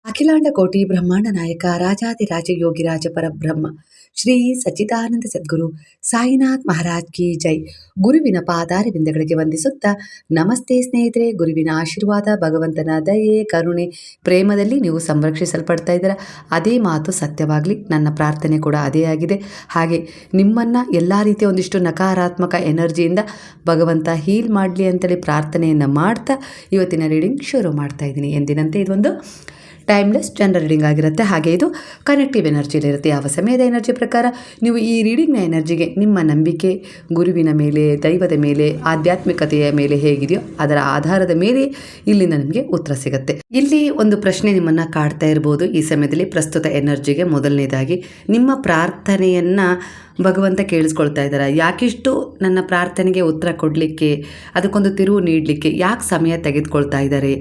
ಅಖಿಲಾಂಡ ಕೋಟಿ ಬ್ರಹ್ಮಾಂಡ ನಾಯಕ ರಾಜಾದಿರಾಜ ಯೋಗಿರಾಜ ಪರಬ್ರಹ್ಮ ಶ್ರೀ ಸಚ್ಚಿದಾನಂದ ಸದ್ಗುರು ಸಾಯಿನಾಥ್ ಮಹಾರಾಜ್ ಕಿ ಜೈ. ಗುರುವಿನ ಪಾದಾರವಿಂದಗಳಿಗೆ ವಂದಿಸುತ್ತಾ, ನಮಸ್ತೆ ಸ್ನೇಹಿತರೆ. ಗುರುವಿನ ಆಶೀರ್ವಾದ, ಭಗವಂತನ ದಯೆ, ಕರುಣೆ, ಪ್ರೇಮದಲ್ಲಿ ನೀವು ಸಂರಕ್ಷಿಸಲ್ಪಡ್ತಾ ಇದ್ದೀರ. ಅದೇ ಮಾತು ಸತ್ಯವಾಗಲಿ. ನನ್ನ ಪ್ರಾರ್ಥನೆ ಕೂಡ ಅದೇ ಆಗಿದೆ. ಹಾಗೆ ನಿಮ್ಮನ್ನು ಎಲ್ಲ ರೀತಿಯ ಒಂದಿಷ್ಟು ನಕಾರಾತ್ಮಕ ಎನರ್ಜಿಯಿಂದ ಭಗವಂತ ಹೀಲ್ ಮಾಡಲಿ ಅಂತೇಳಿ ಪ್ರಾರ್ಥನೆಯನ್ನು ಮಾಡ್ತಾ ಇವತ್ತಿನ ರೀಡಿಂಗ್ ಶುರು ಮಾಡ್ತಾ ಇದ್ದೀನಿ. ಎಂದಿನಂತೆ ಇದೊಂದು ಟೈಮ್ಲೆಸ್ ಜನರಲ್ ರೀಡಿಂಗ್ ಆಗಿರುತ್ತೆ. ಹಾಗೆ ಇದು ಕನೆಕ್ಟಿವ್ ಎನರ್ಜಿಲಿರುತ್ತೆ. ಯಾವ ಸಮಯದ ಎನರ್ಜಿ ಪ್ರಕಾರ ನೀವು ಈ ರೀಡಿಂಗ್ನ ಎನರ್ಜಿಗೆ ನಿಮ್ಮ ನಂಬಿಕೆ ಗುರುವಿನ ಮೇಲೆ, ದೈವದ ಮೇಲೆ, ಆಧ್ಯಾತ್ಮಿಕತೆಯ ಮೇಲೆ ಹೇಗಿದೆಯೋ ಅದರ ಆಧಾರದ ಮೇಲೆ ಇಲ್ಲಿಂದ ನಿಮಗೆ ಉತ್ತರ ಸಿಗುತ್ತೆ. ಇಲ್ಲಿ ಒಂದು ಪ್ರಶ್ನೆ ನಿಮ್ಮನ್ನು ಕಾಡ್ತಾ ಇರ್ಬೋದು ಈ ಸಮಯದಲ್ಲಿ. ಪ್ರಸ್ತುತ ಎನರ್ಜಿಗೆ ಮೊದಲನೇದಾಗಿ ನಿಮ್ಮ ಪ್ರಾರ್ಥನೆಯನ್ನು ಭಗವಂತ ಕೇಳಿಸ್ಕೊಳ್ತಾ ಇದ್ದಾರೆ. ಯಾಕಿಷ್ಟು ನನ್ನ ಪ್ರಾರ್ಥನೆಗೆ ಉತ್ತರ ಕೊಡಲಿಕ್ಕೆ, ಅದಕ್ಕೊಂದು ತಿರುವು ನೀಡಲಿಕ್ಕೆ ಯಾಕೆ ಸಮಯ ತೆಗೆದುಕೊಳ್ತಾ ಇದ್ದಾರೆ?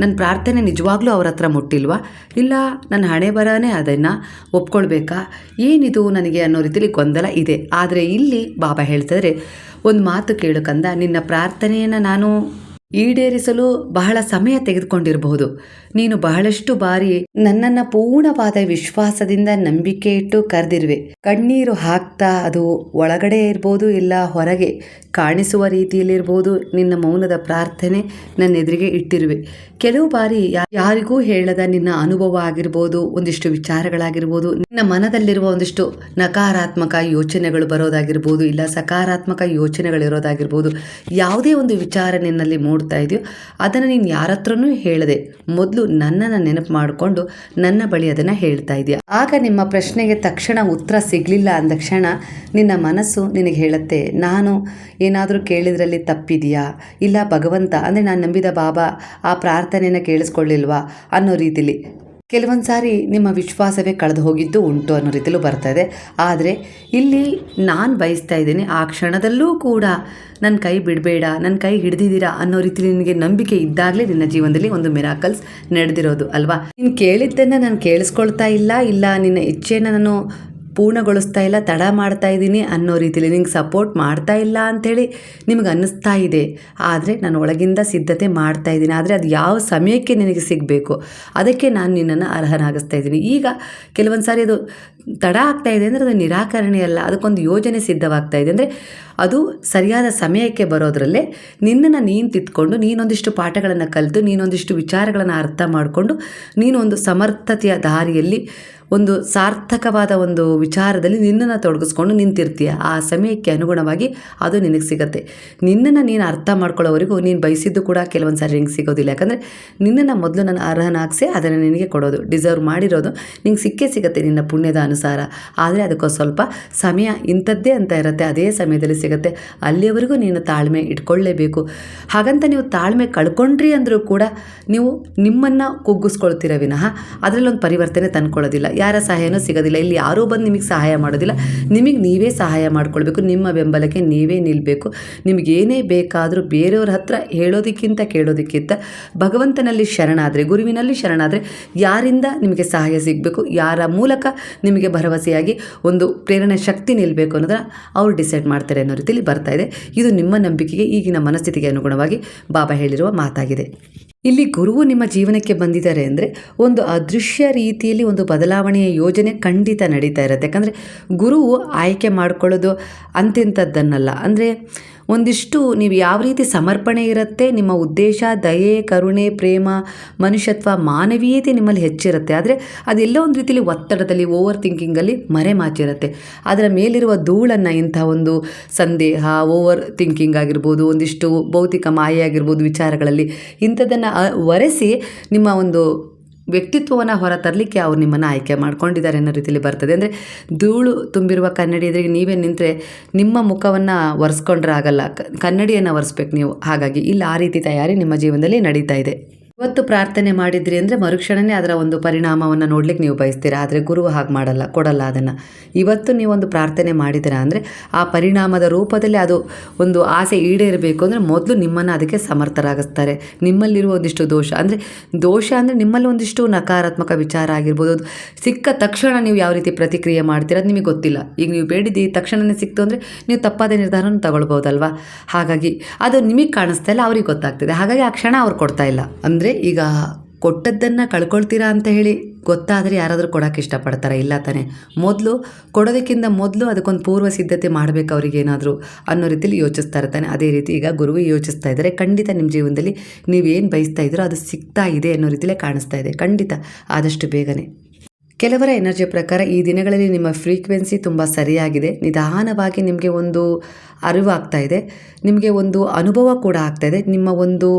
ನನ್ನ ಪ್ರಾರ್ಥನೆ ನಿಜವಾಗ್ಲೂ ಅವ್ರ ಹತ್ರ ಮುಟ್ಟಿಲ್ವಾ? ಇಲ್ಲ ನನ್ನ ಹಣೆ ಬರನೇ ಅದನ್ನು ಒಪ್ಕೊಳ್ಬೇಕಾ? ಏನಿದು ನನಗೆ ಅನ್ನೋ ರೀತಿಯಲ್ಲಿ ಗೊಂದಲ ಇದೆ. ಆದರೆ ಇಲ್ಲಿ ಬಾಬಾ ಹೇಳ್ತಿದ್ರೆ, ಒಂದು ಮಾತು ಕೇಳು ಕಂದ, ನಿನ್ನ ಪ್ರಾರ್ಥನೆಯನ್ನು ನಾನು ಈಡೇರಿಸಲು ಬಹಳ ಸಮಯ ತೆಗೆದುಕೊಂಡಿರಬಹುದು. ನೀನು ಬಹಳಷ್ಟು ಬಾರಿ ನನ್ನನ್ನು ಪೂರ್ಣವಾದ ವಿಶ್ವಾಸದಿಂದ ನಂಬಿಕೆ ಇಟ್ಟು ಕರೆದಿರುವೆ. ಕಣ್ಣೀರು ಹಾಕ್ತಾ, ಅದು ಒಳಗಡೆ ಇರ್ಬೋದು ಇಲ್ಲ ಹೊರಗೆ ಕಾಣಿಸುವ ರೀತಿಯಲ್ಲಿರ್ಬೋದು, ನಿನ್ನ ಮೌನದ ಪ್ರಾರ್ಥನೆ ನನ್ನ ಎದುರಿಗೆ ಇಟ್ಟಿರುವೆ. ಕೆಲವು ಬಾರಿ ಯಾರಿಗೂ ಹೇಳದ ನಿನ್ನ ಅನುಭವ ಆಗಿರ್ಬೋದು, ಒಂದಿಷ್ಟು ವಿಚಾರಗಳಾಗಿರ್ಬೋದು, ನಿನ್ನ ಮನದಲ್ಲಿರುವ ಒಂದಿಷ್ಟು ನಕಾರಾತ್ಮಕ ಯೋಚನೆಗಳು ಬರೋದಾಗಿರ್ಬೋದು, ಇಲ್ಲ ಸಕಾರಾತ್ಮಕ ಯೋಚನೆಗಳಿರೋದಾಗಿರ್ಬೋದು, ಯಾವುದೇ ಒಂದು ವಿಚಾರ ನಿನ್ನಲ್ಲಿ ಮೂಡ್ತಾ ಇದೆಯೋ ಅದನ್ನು ನೀನು ಯಾರ ಹತ್ರನೂ ಹೇಳದೆ ಮೊದಲು ನನ್ನನ್ನು ನೆನಪು ಮಾಡಿಕೊಂಡು ನನ್ನ ಬಳಿ ಅದನ್ನು ಹೇಳ್ತಾ ಇದೆಯಾ. ಆಗ ನಿಮ್ಮ ಪ್ರಶ್ನೆಗೆ ತಕ್ಷಣ ಉತ್ತರ ಸಿಗಲಿಲ್ಲ ಅಂದ ಕ್ಷಣ ನಿನ್ನ ಮನಸ್ಸು ನಿನಗೆ ಹೇಳುತ್ತೆ, ನಾನು ಏನಾದರೂ ಕೇಳಿದ್ರಲ್ಲಿ ತಪ್ಪಿದೆಯಾ, ಇಲ್ಲ ಭಗವಂತ ಅಂದರೆ ನಾನು ನಂಬಿದ ಬಾಬಾ ಆ ಪ್ರಾರ್ಥನೆಯನ್ನು ಕೇಳಿಸ್ಕೊಳ್ಳಿಲ್ವಾ ಅನ್ನೋ ರೀತಿಲಿ. ಕೆಲವೊಂದು ಸಾರಿ ನಿಮ್ಮ ವಿಶ್ವಾಸವೇ ಕಳೆದು ಹೋಗಿದ್ದು ಉಂಟು ಅನ್ನೋ ರೀತಿಲೂ ಬರ್ತಾ ಇದೆ. ಆದರೆ ಇಲ್ಲಿ ನಾನು ಬಯಸ್ತಾ ಇದ್ದೀನಿ, ಆ ಕ್ಷಣದಲ್ಲೂ ಕೂಡ ನನ್ನ ಕೈ ಬಿಡಬೇಡ, ನನ್ನ ಕೈ ಹಿಡಿದಿದ್ದೀರಾ ಅನ್ನೋ ರೀತಿಲಿ ನಿನಗೆ ನಂಬಿಕೆ ಇದ್ದಾಗಲೇ ನಿನ್ನ ಜೀವನದಲ್ಲಿ ಒಂದು ಮಿರಾಕಲ್ಸ್ ನಡೆದಿರೋದು ಅಲ್ವಾ. ನೀನು ಕೇಳಿದ್ದನ್ನು ನಾನು ಕೇಳಿಸ್ಕೊಳ್ತಾ ಇಲ್ಲ ನಿನ್ನ ಇಚ್ಛೆಯನ್ನು ನಾನು ಪೂರ್ಣಗೊಳಿಸ್ತಾ ಇಲ್ಲ, ತಡ ಮಾಡ್ತಾ ಇದ್ದೀನಿ ಅನ್ನೋ ರೀತಿಯಲ್ಲಿ ನಿಂಗೆ ಸಪೋರ್ಟ್ ಮಾಡ್ತಾ ಇಲ್ಲ ಅಂಥೇಳಿ ನಿಮಗೆ ಅನ್ನಿಸ್ತಾ ಇದೆ. ಆದರೆ ನಾನು ಒಳಗಿಂದ ಸಿದ್ಧತೆ ಮಾಡ್ತಾ ಇದ್ದೀನಿ. ಆದರೆ ಅದು ಯಾವ ಸಮಯಕ್ಕೆ ನಿನಗೆ ಸಿಗಬೇಕು ಅದಕ್ಕೆ ನಾನು ನಿನ್ನನ್ನು ಅರ್ಹನಾಗಿಸ್ತಾ ಇದ್ದೀನಿ. ಈಗ ಕೆಲವೊಂದು ಸಾರಿ ಅದು ತಡ ಆಗ್ತಾ ಇದೆ ಅಂದರೆ ಅದು ನಿರಾಕರಣೆ ಅಲ್ಲ, ಅದಕ್ಕೊಂದು ಯೋಜನೆ ಸಿದ್ಧವಾಗ್ತಾ ಇದೆ. ಅಂದರೆ ಅದು ಸರಿಯಾದ ಸಮಯಕ್ಕೆ ಬರೋದ್ರಲ್ಲೇ ನಿನ್ನನ್ನು ನೀನು ತಿದ್ಕೊಂಡು, ನೀನೊಂದಿಷ್ಟು ಪಾಠಗಳನ್ನು ಕಲಿತು, ನೀನೊಂದಿಷ್ಟು ವಿಚಾರಗಳನ್ನು ಅರ್ಥ ಮಾಡಿಕೊಂಡು, ನೀನೊಂದು ಸಮರ್ಥತೆಯ ದಾರಿಯಲ್ಲಿ ಒಂದು ಸಾರ್ಥಕವಾದ ಒಂದು ವಿಚಾರದಲ್ಲಿ ನಿನ್ನನ್ನು ತೊಡಗಿಸ್ಕೊಂಡು ನಿಂತಿರ್ತೀಯ. ಆ ಸಮಯಕ್ಕೆ ಅನುಗುಣವಾಗಿ ಅದು ನಿನಗೆ ಸಿಗುತ್ತೆ. ನಿನ್ನನ್ನು ನೀನು ಅರ್ಥ ಮಾಡ್ಕೊಳ್ಳೋವರೆಗೂ ನೀನು ಬಯಸಿದ್ದು ಕೂಡ ಕೆಲವೊಂದು ಸಾರಿ ನಿಂಗೆ ಸಿಗೋದಿಲ್ಲ. ಯಾಕಂದರೆ ನಿನ್ನನ್ನು ಮೊದಲು ನಾನು ಅರ್ಹನಾಗಿಸೇ ಅದನ್ನು ನಿನಗೆ ಕೊಡೋದು, ಡಿಸರ್ವ್ ಮಾಡಿರೋದು ನಿಂಗೆ ಸಿಕ್ಕೇ ನಿನ್ನ ಪುಣ್ಯದ ಅನುಸಾರ. ಆದರೆ ಅದಕ್ಕೂ ಸ್ವಲ್ಪ ಸಮಯ ಇಂಥದ್ದೇ ಅಂತ ಇರುತ್ತೆ, ಅದೇ ಸಮಯದಲ್ಲಿ ಸಿಗುತ್ತೆ. ಅಲ್ಲಿಯವರೆಗೂ ನೀನು ತಾಳ್ಮೆ ಇಟ್ಕೊಳ್ಳೇಬೇಕು. ಹಾಗಂತ ನೀವು ತಾಳ್ಮೆ ಕಳ್ಕೊಂಡ್ರಿ ಅಂದರೂ ಕೂಡ ನೀವು ನಿಮ್ಮನ್ನು ಕುಗ್ಗಿಸ್ಕೊಳ್ತೀರ ವಿನಃ ಅದರಲ್ಲೊಂದು ಪರಿವರ್ತನೆ ತಂದ್ಕೊಳ್ಳೋದಿಲ್ಲ. ಯಾರ ಸಹಾಯನೂ ಸಿಗೋದಿಲ್ಲ. ಇಲ್ಲಿ ಯಾರೂ ಬಂದು ನಿಮಗೆ ಸಹಾಯ ಮಾಡೋದಿಲ್ಲ. ನಿಮಗೆ ನೀವೇ ಸಹಾಯ ಮಾಡ್ಕೊಳ್ಬೇಕು. ನಿಮ್ಮ ಬೆಂಬಲಕ್ಕೆ ನೀವೇ ನಿಲ್ಲಬೇಕು. ನಿಮಗೇನೇ ಬೇಕಾದರೂ ಬೇರೆಯವ್ರ ಹತ್ರ ಹೇಳೋದಕ್ಕಿಂತ ಕೇಳೋದಕ್ಕಿಂತ ಭಗವಂತನಲ್ಲಿ ಶರಣಾದರೆ, ಗುರುವಿನಲ್ಲಿ ಶರಣಾದರೆ ಯಾರಿಂದ ನಿಮಗೆ ಸಹಾಯ ಸಿಗಬೇಕು, ಯಾರ ಮೂಲಕ ನಿಮಗೆ ಭರವಸೆಯಾಗಿ ಒಂದು ಪ್ರೇರಣೆ ಶಕ್ತಿ ನಿಲ್ಲಬೇಕು ಅನ್ನೋದನ್ನು ಅವರು ಡಿಸೈಡ್ ಮಾಡ್ತಾರೆ ಅನ್ನೋ ರೀತಿಯಲ್ಲಿ ಬರ್ತಾ ಇದೆ. ಇದು ನಿಮ್ಮ ನಂಬಿಕೆಗೆ, ಈಗಿನ ಮನಸ್ಥಿತಿಗೆ ಅನುಗುಣವಾಗಿ ಬಾಬಾ ಹೇಳಿರುವ ಮಾತಾಗಿದೆ. ಇಲ್ಲಿ ಗುರುವು ನಿಮ್ಮ ಜೀವನಕ್ಕೆ ಬಂದಿದ್ದಾರೆ ಅಂದರೆ ಒಂದು ಅದೃಶ್ಯ ರೀತಿಯಲ್ಲಿ ಒಂದು ಬದಲಾವಣೆಯ ಯೋಜನೆ ಖಂಡಿತ ನಡೀತಾ ಇರುತ್ತೆ. ಯಾಕಂದರೆ ಗುರುವು ಆಯ್ಕೆ ಮಾಡ್ಕೊಳ್ಳೋದು ಅಂತೆಂಥದ್ದನ್ನಲ್ಲ. ಅಂದರೆ ಒಂದಿಷ್ಟು ನೀವು ಯಾವ ರೀತಿ ಸಮರ್ಪಣೆ ಇರುತ್ತೆ, ನಿಮ್ಮ ಉದ್ದೇಶ, ದಯೆ, ಕರುಣೆ, ಪ್ರೇಮ, ಮನುಷ್ಯತ್ವ, ಮಾನವೀಯತೆ ನಿಮ್ಮಲ್ಲಿ ಹೆಚ್ಚಿರುತ್ತೆ. ಆದರೆ ಅದೆಲ್ಲ ಒಂದು ರೀತಿಯಲ್ಲಿ ಒತ್ತಡದಲ್ಲಿ, ಓವರ್ ಥಿಂಕಿಂಗಲ್ಲಿ ಮರೆಮಾಚಿರುತ್ತೆ. ಅದರ ಮೇಲಿರುವ ಧೂಳನ್ನು ಇಂಥ ಒಂದು ಸಂದೇಹ, ಓವರ್ ಥಿಂಕಿಂಗ್ ಆಗಿರ್ಬೋದು, ಒಂದಿಷ್ಟು ಭೌತಿಕ ಮಾಯೆ ಆಗಿರ್ಬೋದು, ವಿಚಾರಗಳಲ್ಲಿ ಇಂಥದ್ದನ್ನು ಒರೆಸಿ ನಿಮ್ಮ ಒಂದು ವ್ಯಕ್ತಿತ್ವವನ್ನು ಹೊರತರಲಿಕ್ಕೆ ಅವ್ರು ನಿಮ್ಮನ್ನು ಆಯ್ಕೆ ಮಾಡ್ಕೊಂಡಿದ್ದಾರೆ ಅನ್ನೋ ರೀತಿಯಲ್ಲಿ ಬರ್ತದೆ. ಅಂದರೆ ಧೂಳು ತುಂಬಿರುವ ಕನ್ನಡಿ ಎದುರಿಗೆ ನೀವೇ ನಿಂತರೆ ನಿಮ್ಮ ಮುಖವನ್ನು ಒರೆಸ್ಕೊಂಡ್ರೆ ಆಗಲ್ಲ, ಕನ್ನಡಿಯನ್ನು ಒರೆಸ್ಬೇಕು ನೀವು. ಹಾಗಾಗಿ ಇಲ್ಲಿ ಆ ರೀತಿ ತಯಾರಿ ನಿಮ್ಮ ಜೀವನದಲ್ಲಿ ನಡೀತಾ ಇದೆ. ಇವತ್ತು ಪ್ರಾರ್ಥನೆ ಮಾಡಿದ್ರಿ ಅಂದರೆ ಮರುಕ್ಷಣವೇ ಅದರ ಒಂದು ಪರಿಣಾಮವನ್ನು ನೋಡ್ಲಿಕ್ಕೆ ನೀವು ಬಯಸ್ತೀರಾ. ಆದರೆ ಗುರು ಹಾಗೆ ಕೊಡಲ್ಲ ಅದನ್ನು. ಇವತ್ತು ನೀವೊಂದು ಪ್ರಾರ್ಥನೆ ಮಾಡಿದ್ದೀರಾ ಅಂದರೆ ಆ ಪರಿಣಾಮದ ರೂಪದಲ್ಲಿ ಅದು ಒಂದು ಆಸೆ ಈಡೇರಬೇಕು ಅಂದರೆ ಮೊದಲು ನಿಮ್ಮನ್ನು ಅದಕ್ಕೆ ಸಮರ್ಥರಾಗಿಸ್ತಾರೆ. ನಿಮ್ಮಲ್ಲಿರುವ ಒಂದಿಷ್ಟು ದೋಷ ಅಂದರೆ ನಿಮ್ಮಲ್ಲಿ ಒಂದಿಷ್ಟು ನಕಾರಾತ್ಮಕ ವಿಚಾರ ಆಗಿರ್ಬೋದು, ಸಿಕ್ಕ ತಕ್ಷಣ ನೀವು ಯಾವ ರೀತಿ ಪ್ರತಿಕ್ರಿಯೆ ಮಾಡ್ತೀರ ಅದು ನಿಮಗೆ ಗೊತ್ತಿಲ್ಲ. ಈಗ ನೀವು ಬೇಡಿದ್ದು ತಕ್ಷಣವೇ ಸಿಕ್ತು ಅಂದರೆ ನೀವು ತಪ್ಪಾದ ನಿರ್ಧಾರವನ್ನು ತಗೊಳ್ಬೋದಲ್ವಾ. ಹಾಗಾಗಿ ಅದು ನಿಮಗೆ ಕಾಣಿಸ್ತಾ ಇಲ್ಲ, ಅವ್ರಿಗೆ ಗೊತ್ತಾಗ್ತಿದೆ. ಹಾಗಾಗಿ ಆ ಕ್ಷಣ ಅವ್ರು ಕೊಡ್ತಾ ಇಲ್ಲ. ಅಂದರೆ ಈಗ ಕೊಟ್ಟದ್ದನ್ನು ಕಳ್ಕೊಳ್ತೀರಾ ಅಂತ ಹೇಳಿ ಗೊತ್ತಾದರೆ ಯಾರಾದರೂ ಕೊಡೋಕ್ಕೆ ಇಷ್ಟಪಡ್ತಾರೆ? ಇಲ್ಲ ತಾನೆ. ಮೊದಲು ಕೊಡೋದಕ್ಕಿಂತ ಮೊದಲು ಅದಕ್ಕೊಂದು ಪೂರ್ವ ಸಿದ್ಧತೆ ಮಾಡಬೇಕು ಅವ್ರಿಗೆ ಏನಾದರೂ ಅನ್ನೋ ರೀತಿಯಲ್ಲಿ ಯೋಚಿಸ್ತಾರೆ ತಾನೆ. ಅದೇ ರೀತಿ ಈಗ ಗುರುವು ಯೋಚಿಸ್ತಾ ಇದ್ದಾರೆ. ಖಂಡಿತ ನಿಮ್ಮ ಜೀವನದಲ್ಲಿ ನೀವೇನು ಬಯಸ್ತಾ ಇದ್ದೀರೋ ಅದು ಸಿಗ್ತಾ ಇದೆ ಅನ್ನೋ ರೀತಿಯಲ್ಲೇ ಕಾಣಿಸ್ತಾ ಇದೆ. ಖಂಡಿತ ಆದಷ್ಟು ಬೇಗನೆ. ಕೆಲವರ ಎನರ್ಜಿ ಪ್ರಕಾರ ಈ ದಿನಗಳಲ್ಲಿ ನಿಮ್ಮ ಫ್ರೀಕ್ವೆನ್ಸಿ ತುಂಬ ಸರಿಯಾಗಿದೆ. ನಿಧಾನವಾಗಿ ನಿಮಗೆ ಒಂದು ಅರಿವು ಆಗ್ತಾ ಇದೆ, ನಿಮಗೆ ಒಂದು ಅನುಭವ ಕೂಡ ಆಗ್ತಾ ಇದೆ. ನಿಮ್ಮ ಒಂದು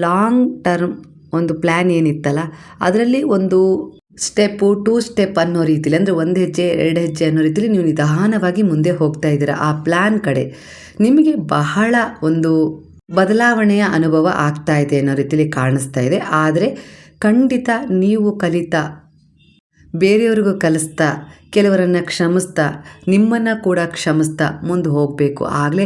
ಲಾಂಗ್ ಟರ್ಮ್ ಒಂದು ಪ್ಲ್ಯಾನ್ ಏನಿತ್ತಲ್ಲ ಅದರಲ್ಲಿ ಒಂದು ಸ್ಟೆಪ್ಪು 2 ಸ್ಟೆಪ್ ಅನ್ನೋ ರೀತಿಲಿ, ಅಂದರೆ 1 ಹೆಜ್ಜೆ 2 ಹೆಜ್ಜೆ ಅನ್ನೋ ರೀತಿಲಿ ನೀವು ನಿಧಾನವಾಗಿ ಮುಂದೆ ಹೋಗ್ತಾ ಇದ್ದೀರಾ ಆ ಪ್ಲ್ಯಾನ್ ಕಡೆ. ನಿಮಗೆ ಬಹಳ ಒಂದು ಬದಲಾವಣೆಯ ಅನುಭವ ಆಗ್ತಾ ಇದೆ ಅನ್ನೋ ರೀತಿಲಿ ಕಾಣಿಸ್ತಾ ಇದೆ. ಆದರೆ ಖಂಡಿತ ನೀವು ಕಲಿತಾ ಬೇರೆಯವ್ರಿಗೂ ಕಲಿಸ್ತಾ, ಕೆಲವರನ್ನು ಕ್ಷಮಿಸ್ತಾ, ನಿಮ್ಮನ್ನು ಕೂಡ ಕ್ಷಮಿಸ್ತಾ ಮುಂದೆ ಹೋಗಬೇಕು. ಆಗಲೇ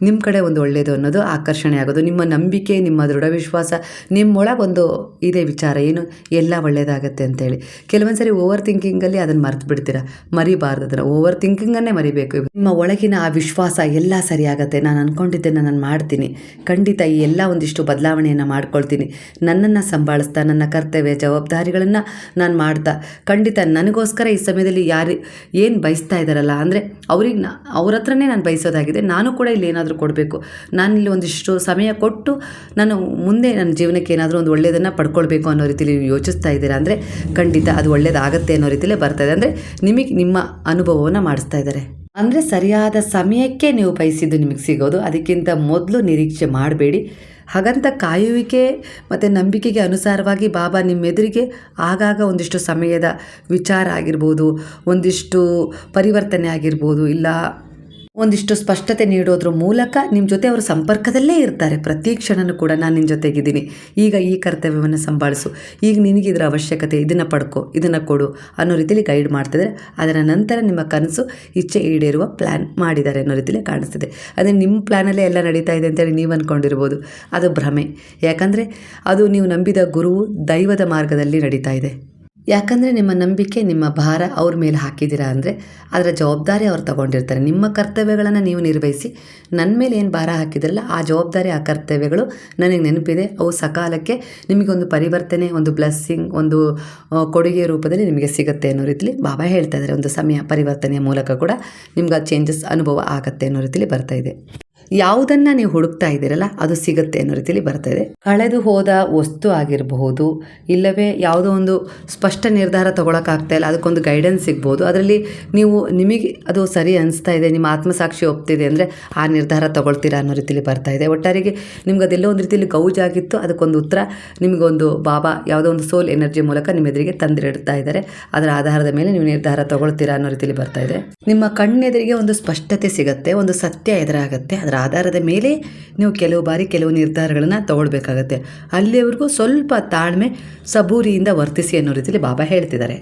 ನಿಮ್ಮ ಕಡೆ ಒಂದು ಒಳ್ಳೆಯದು ಅನ್ನೋದು ಆಕರ್ಷಣೆ ಆಗೋದು. ನಿಮ್ಮ ನಂಬಿಕೆ, ನಿಮ್ಮ ದೃಢ ವಿಶ್ವಾಸ, ನಿಮ್ಮೊಳಗೊಂದು ಇದೇ ವಿಚಾರ ಏನು, ಎಲ್ಲ ಒಳ್ಳೆಯದಾಗತ್ತೆ ಅಂತೇಳಿ. ಕೆಲವೊಂದು ಸರಿ ಓವರ್ ಥಿಂಕಿಂಗಲ್ಲಿ ಅದನ್ನು ಮರ್ತು ಬಿಡ್ತೀರಾ. ಮರಿಬಾರ್ದು ಅದನ್ನು. ಓವರ್ ಥಿಂಕಿಂಗನ್ನೇ ಮರಿಬೇಕು. ನಿಮ್ಮ ಒಳಗಿನ ಆ ವಿಶ್ವಾಸ ಎಲ್ಲ ಸರಿಯಾಗತ್ತೆ, ನಾನು ಅಂದ್ಕೊಂಡಿದ್ದನ್ನು ನಾನು ಮಾಡ್ತೀನಿ, ಖಂಡಿತ ಈ ಎಲ್ಲ ಒಂದಿಷ್ಟು ಬದಲಾವಣೆಯನ್ನು ಮಾಡ್ಕೊಳ್ತೀನಿ, ನನ್ನನ್ನು ಸಂಭಾಳಿಸ್ತಾ, ನನ್ನ ಕರ್ತವ್ಯ ಜವಾಬ್ದಾರಿಗಳನ್ನು ನಾನು ಮಾಡ್ತಾ, ಖಂಡಿತ ನನಗೋಸ್ಕರ ಈ ಸಮಯದಲ್ಲಿ ಯಾರು ಏನು ಬಯಸ್ತಾ ಇದ್ದಾರಲ್ಲ, ಅಂದರೆ ಅವ್ರಿಗೆ ಅವ್ರ ಹತ್ರನೇ ನಾನು ಬಯಸೋದಾಗಿದೆ. ನಾನು ಕೂಡ ಇಲ್ಲಿ ಏನಾದರೂ ಕೊಡಬೇಕು, ನಾನಿಲ್ಲಿ ಒಂದಿಷ್ಟು ಸಮಯ ಕೊಟ್ಟು ನಾನು ಮುಂದೆ ನನ್ನ ಜೀವನಕ್ಕೆ ಏನಾದರೂ ಒಂದು ಒಳ್ಳೆಯದನ್ನು ಪಡ್ಕೊಳ್ಬೇಕು ಅನ್ನೋ ರೀತಿಯಲ್ಲಿ ಯೋಚಿಸ್ತಾ ಇದ್ದೀರಾ. ಅಂದರೆ ಖಂಡಿತ ಅದು ಒಳ್ಳೆಯದಾಗತ್ತೆ ಅನ್ನೋ ರೀತಿಯಲ್ಲೇ ಬರ್ತಾಯಿದೆ. ಅಂದರೆ ನಿಮಗೆ ನಿಮ್ಮ ಅನುಭವವನ್ನು ಮಾಡಿಸ್ತಾ ಇದ್ದಾರೆ. ಅಂದರೆ ಸರಿಯಾದ ಸಮಯಕ್ಕೆ ನೀವು ಬಯಸಿದ್ದು ನಿಮಗೆ ಸಿಗೋದು. ಅದಕ್ಕಿಂತ ಮೊದಲು ನಿರೀಕ್ಷೆ ಮಾಡಬೇಡಿ. ಹಾಗಂತ ಕಾಯುವಿಕೆ ಮತ್ತು ನಂಬಿಕೆಗೆ ಅನುಸಾರವಾಗಿ ಬಾಬಾ ನಿಮ್ಮೆದುರಿಗೆ ಆಗಾಗ ಒಂದಿಷ್ಟು ಸಮಯದ ವಿಚಾರ ಆಗಿರ್ಬೋದು, ಒಂದಿಷ್ಟು ಪರಿವರ್ತನೆ ಆಗಿರ್ಬೋದು, ಇಲ್ಲ ಒಂದಿಷ್ಟು ಸ್ಪಷ್ಟತೆ ನೀಡೋದ್ರ ಮೂಲಕ ನಿಮ್ಮ ಜೊತೆ ಅವರು ಸಂಪರ್ಕದಲ್ಲೇ ಇರ್ತಾರೆ. ಪ್ರತಿ ಕ್ಷಣನೂ ಕೂಡ ನಾನು ನಿನ್ನ ಜೊತೆಗಿದ್ದೀನಿ, ಈಗ ಈ ಕರ್ತವ್ಯವನ್ನು ಸಂಭಾಳಿಸು, ಈಗ ನಿನಗೆ ಇದರ ಅವಶ್ಯಕತೆ, ಇದನ್ನು ಪಡ್ಕೊ, ಇದನ್ನು ಕೊಡು ಅನ್ನೋ ರೀತಿಯಲ್ಲಿ ಗೈಡ್ ಮಾಡ್ತಿದ್ದಾರೆ. ಅದರ ನಂತರ ನಿಮ್ಮ ಕನಸು ಇಚ್ಛೆ ಈಡೇರುವ ಪ್ಲ್ಯಾನ್ ಮಾಡಿದ್ದಾರೆ ಅನ್ನೋ ರೀತಿಯಲ್ಲಿ ಕಾಣಿಸ್ತಿದೆ. ಅದೇ ನಿಮ್ಮ ಪ್ಲ್ಯಾನಲ್ಲೇ ಎಲ್ಲ ನಡೀತಾ ಇದೆ ಅಂತೇಳಿ ನೀವು ಅಂದ್ಕೊಂಡಿರ್ಬೋದು. ಅದು ಭ್ರಮೆ. ಯಾಕಂದರೆ ಅದು ನೀವು ನಂಬಿದ ಗುರುವು ದೈವದ ಮಾರ್ಗದಲ್ಲಿ ನಡೀತಾ ಇದೆ. ಯಾಕಂದರೆ ನಿಮ್ಮ ನಂಬಿಕೆ, ನಿಮ್ಮ ಭಾರ ಅವ್ರ ಮೇಲೆ ಹಾಕಿದ್ದೀರಾ ಅಂದರೆ ಅದರ ಜವಾಬ್ದಾರಿ ಅವ್ರು ತಗೊಂಡಿರ್ತಾರೆ. ನಿಮ್ಮ ಕರ್ತವ್ಯಗಳನ್ನು ನೀವು ನಿರ್ವಹಿಸಿ, ನನ್ನ ಮೇಲೆ ಏನು ಭಾರ ಹಾಕಿದ್ರಲ್ಲ ಆ ಜವಾಬ್ದಾರಿ, ಆ ಕರ್ತವ್ಯಗಳು ನನಗೆ ನೆನಪಿದೆ, ಅವು ಸಕಾಲಕ್ಕೆ ನಿಮಗೊಂದು ಪರಿವರ್ತನೆ, ಒಂದು ಬ್ಲೆಸ್ಸಿಂಗ್, ಒಂದು ಕೊಡುಗೆ ರೂಪದಲ್ಲಿ ನಿಮಗೆ ಸಿಗುತ್ತೆ ಅನ್ನೋ ರೀತಿಲಿ ಬಾಬಾ ಹೇಳ್ತಾ ಇದ್ದಾರೆ. ಒಂದು ಸಮಯ ಪರಿವರ್ತನೆಯ ಮೂಲಕ ಕೂಡ ನಿಮ್ಗೆ ಆ ಚೇಂಜಸ್ ಅನುಭವ ಆಗುತ್ತೆ ಅನ್ನೋ ರೀತಿಲಿ ಬರ್ತಾ ಇದೆ. ಯಾವುದನ್ನು ನೀವು ಹುಡುಕ್ತಾ ಇದ್ದೀರಲ್ಲ ಅದು ಸಿಗುತ್ತೆ ಅನ್ನೋ ರೀತಿಯಲ್ಲಿ ಬರ್ತಾ ಇದೆ. ಕಳೆದು ಹೋದ ವಸ್ತು ಆಗಿರಬಹುದು, ಇಲ್ಲವೇ ಯಾವುದೋ ಒಂದು ಸ್ಪಷ್ಟ ನಿರ್ಧಾರ ತೊಗೊಳಕ್ಕಾಗ್ತಾ ಇಲ್ಲ, ಅದಕ್ಕೊಂದು ಗೈಡೆನ್ಸ್ ಸಿಗ್ಬೋದು. ಅದರಲ್ಲಿ ನಿಮಗೆ ಅದು ಸರಿ ಅನಿಸ್ತಾ ಇದೆ, ನಿಮ್ಮ ಆತ್ಮಸಾಕ್ಷಿ ಒಪ್ತಿದೆ ಅಂದರೆ ಆ ನಿರ್ಧಾರ ತೊಗೊಳ್ತೀರಾ ಅನ್ನೋ ರೀತಿಯಲ್ಲಿ ಬರ್ತಾ ಇದೆ. ಒಟ್ಟಾರೆಗೆ ನಿಮ್ಗೆ ಅದೆಲ್ಲೋ ಒಂದು ರೀತಿಯಲ್ಲಿ ಗೌಜಾಗಿತ್ತು, ಅದಕ್ಕೊಂದು ಉತ್ತರ ನಿಮಗೊಂದು ಬಾಬಾ ಯಾವುದೋ ಒಂದು ಸೋಲ್ ಎನರ್ಜಿ ಮೂಲಕ ನಿಮ್ಮ ಎದುರಿಗೆ ತಂದಿಡ್ತಾ ಇದ್ದಾರೆ. ಅದರ ಆಧಾರದ ಮೇಲೆ ನೀವು ನಿರ್ಧಾರ ತೊಗೊಳ್ತೀರಾ ಅನ್ನೋ ರೀತಿಯಲ್ಲಿ ಬರ್ತಾ ಇದೆ. ನಿಮ್ಮ ಕಣ್ಣೆದುರಿಗೆ ಒಂದು ಸ್ಪಷ್ಟತೆ ಸಿಗುತ್ತೆ, ಒಂದು ಸತ್ಯ ಎದುರಾಗುತ್ತೆ. ಅದರ ಆಧಾರದ ಮೇಲೆ ನೀವು ಕೆಲವು ಬಾರಿ ಕೆಲವು ನಿರ್ಧಾರಗಳನ್ನು ತಗೊಳ್ಬೇಕಾಗತ್ತೆ. ಅಲ್ಲಿವರೆಗೂ ಸ್ವಲ್ಪ ತಾಳ್ಮೆ, ಸಬೂರಿಯಿಂದ ವರ್ತಿಸಿ ಅನ್ನೋ ರೀತಿಯಲ್ಲಿ ಬಾಬಾ ಹೇಳ್ತಿದ್ದಾರೆ.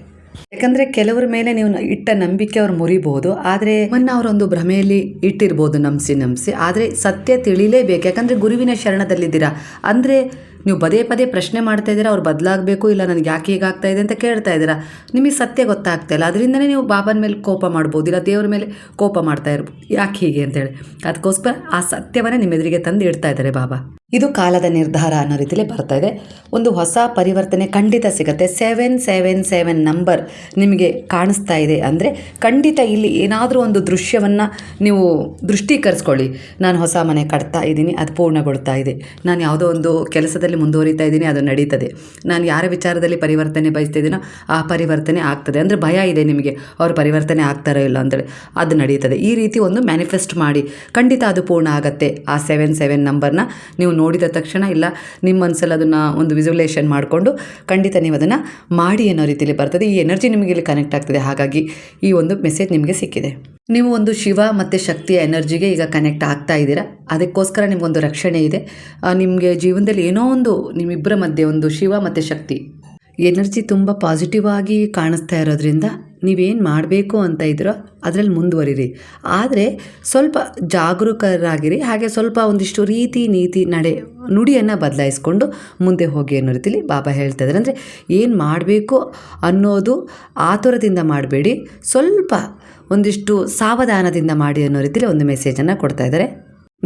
ಯಾಕಂದರೆ ಕೆಲವರ ಮೇಲೆ ನೀವು ಇಟ್ಟ ನಂಬಿಕೆ ಅವ್ರು ಮುರಿಬಹುದು, ಆದರೆ ಅವರೊಂದು ಭ್ರಮೆಯಲ್ಲಿ ಇಟ್ಟಿರ್ಬೋದು, ನಂಬಿಸಿ. ಆದರೆ ಸತ್ಯ ತಿಳಿಲೇಬೇಕು. ಯಾಕಂದರೆ ಗುರುವಿನ ಶರಣದಲ್ಲಿದ್ದೀರಾ ಅಂದರೆ ನೀವು ಪದೇ ಪದೇ ಪ್ರಶ್ನೆ ಮಾಡ್ತಾ ಇದ್ದೀರಾ, ಅವ್ರು ಬದಲಾಗಬೇಕು, ಇಲ್ಲ ನನಗೆ ಯಾಕೆ ಹೀಗಾಗ್ತಾ ಇದೆ ಅಂತ ಕೇಳ್ತಾ ಇದ್ದೀರಾ. ನಿಮಗೆ ಸತ್ಯ ಗೊತ್ತಾಗ್ತಾ ಇಲ್ಲ, ಅದರಿಂದನೇ ನೀವು ಬಾಬನ ಮೇಲೆ ಕೋಪ ಮಾಡ್ಬೋದು, ಇಲ್ಲ ದೇವ್ರ ಮೇಲೆ ಕೋಪ ಮಾಡ್ತಾ ಇರ್ಬೋದು, ಯಾಕೆ ಹೀಗೆ ಅಂತೇಳಿ. ಅದಕ್ಕೋಸ್ಕರ ಆ ಸತ್ಯವನ್ನೇ ನಿಮ್ಮ ಎದುರಿಗೆ ತಂದು ಇಡ್ತಾ ಇದ್ದಾರೆ ಬಾಬಾ. ಇದು ಕಾಲದ ನಿರ್ಧಾರ ಅನ್ನೋ ರೀತಿಯಲ್ಲಿ ಬರ್ತಾ ಇದೆ. ಒಂದು ಹೊಸ ಪರಿವರ್ತನೆ ಖಂಡಿತ ಸಿಗುತ್ತೆ. 777 ನಂಬರ್ ನಿಮಗೆ ಕಾಣಿಸ್ತಾ ಇದೆ ಅಂದರೆ ಖಂಡಿತ ಇಲ್ಲಿ ಏನಾದರೂ ಒಂದು ದೃಶ್ಯವನ್ನು ನೀವು ದೃಷ್ಟೀಕರಿಸ್ಕೊಳ್ಳಿ. ನಾನು ಹೊಸ ಮನೆ ಕಟ್ತಾ ಇದ್ದೀನಿ, ಅದು ಪೂರ್ಣಗೊಳ್ತಾ ಇದೆ. ನಾನು ಯಾವುದೋ ಒಂದು ಕೆಲಸದಲ್ಲಿ ಮುಂದುವರಿತಾ ಇದ್ದೀನಿ, ಅದು ನಡೀತದೆ. ನಾನು ಯಾರ ವಿಚಾರದಲ್ಲಿ ಪರಿವರ್ತನೆ ಬಯಸ್ತಾ ಇದ್ದೀನೋ ಆ ಪರಿವರ್ತನೆ ಆಗ್ತದೆ. ಅಂದರೆ ಭಯ ಇದೆ ನಿಮಗೆ, ಅವ್ರು ಪರಿವರ್ತನೆ ಆಗ್ತಾರೋ ಇಲ್ಲ ಅಂತೇಳಿ, ಅದು ನಡೀತದೆ. ಈ ರೀತಿ ಒಂದು ಮ್ಯಾನಿಫೆಸ್ಟ್ ಮಾಡಿ, ಖಂಡಿತ ಅದು ಪೂರ್ಣ ಆಗುತ್ತೆ. ಆ 77 ನಂಬರ್ನ ನೀವು ನೋಡಿದ ತಕ್ಷಣ, ಇಲ್ಲ ನಿಮ್ಮ ಮನಸ್ಸಲ್ಲಿ ಅದನ್ನು ಒಂದು ವಿಜುವಲೈಸೇಷನ್ ಮಾಡಿಕೊಂಡು ಖಂಡಿತ ನೀವು ಅದನ್ನು ಮಾಡಿ ಅನ್ನೋ ರೀತಿಯಲ್ಲಿ ಬರ್ತದೆ. ಈ ಎನರ್ಜಿ ನಿಮಗೆ ಇಲ್ಲಿ ಕನೆಕ್ಟ್ ಆಗ್ತದೆ. ಹಾಗಾಗಿ ಈ ಒಂದು ಮೆಸೇಜ್ ನಿಮಗೆ ಸಿಕ್ಕಿದೆ. ನೀವು ಒಂದು ಶಿವ ಮತ್ತು ಶಕ್ತಿಯ ಎನರ್ಜಿಗೆ ಈಗ ಕನೆಕ್ಟ್ ಆಗ್ತಾ ಇದ್ದೀರಾ. ಅದಕ್ಕೋಸ್ಕರ ನಿಮಗೊಂದು ರಕ್ಷಣೆ ಇದೆ. ನಿಮಗೆ ಜೀವನದಲ್ಲಿ ಏನೋ ಒಂದು ನಿಮ್ಮಿಬ್ಬರ ಮಧ್ಯೆ ಒಂದು ಶಿವ ಮತ್ತು ಶಕ್ತಿ ಎನರ್ಜಿ ತುಂಬ ಪಾಸಿಟಿವ್ ಆಗಿ ಕಾಣಿಸ್ತಾ ಇರೋದ್ರಿಂದ ನೀವೇನು ಮಾಡಬೇಕು ಅಂತ ಇದ್ರೋ ಅದರಲ್ಲಿ ಮುಂದುವರಿರಿ. ಆದರೆ ಸ್ವಲ್ಪ ಜಾಗರೂಕರಾಗಿರಿ. ಹಾಗೆ ಸ್ವಲ್ಪ ಒಂದಿಷ್ಟು ರೀತಿ ನೀತಿ ನುಡಿಯನ್ನು ಬದಲಾಯಿಸ್ಕೊಂಡು ಮುಂದೆ ಹೋಗಿ ಅನ್ನೋ ರೀತಿಲಿ ಬಾಬಾ ಹೇಳ್ತಾ ಇದ್ದಾರೆ. ಅಂದರೆ ಏನು ಮಾಡಬೇಕು ಅನ್ನೋದು ಆತುರದಿಂದ ಮಾಡಬೇಡಿ, ಸ್ವಲ್ಪ ಒಂದಿಷ್ಟು ಸಾವಧಾನದಿಂದ ಮಾಡಿ ಅನ್ನೋ ರೀತಿಲಿ ಒಂದು ಮೆಸೇಜನ್ನು ಕೊಡ್ತಾ ಇದ್ದಾರೆ.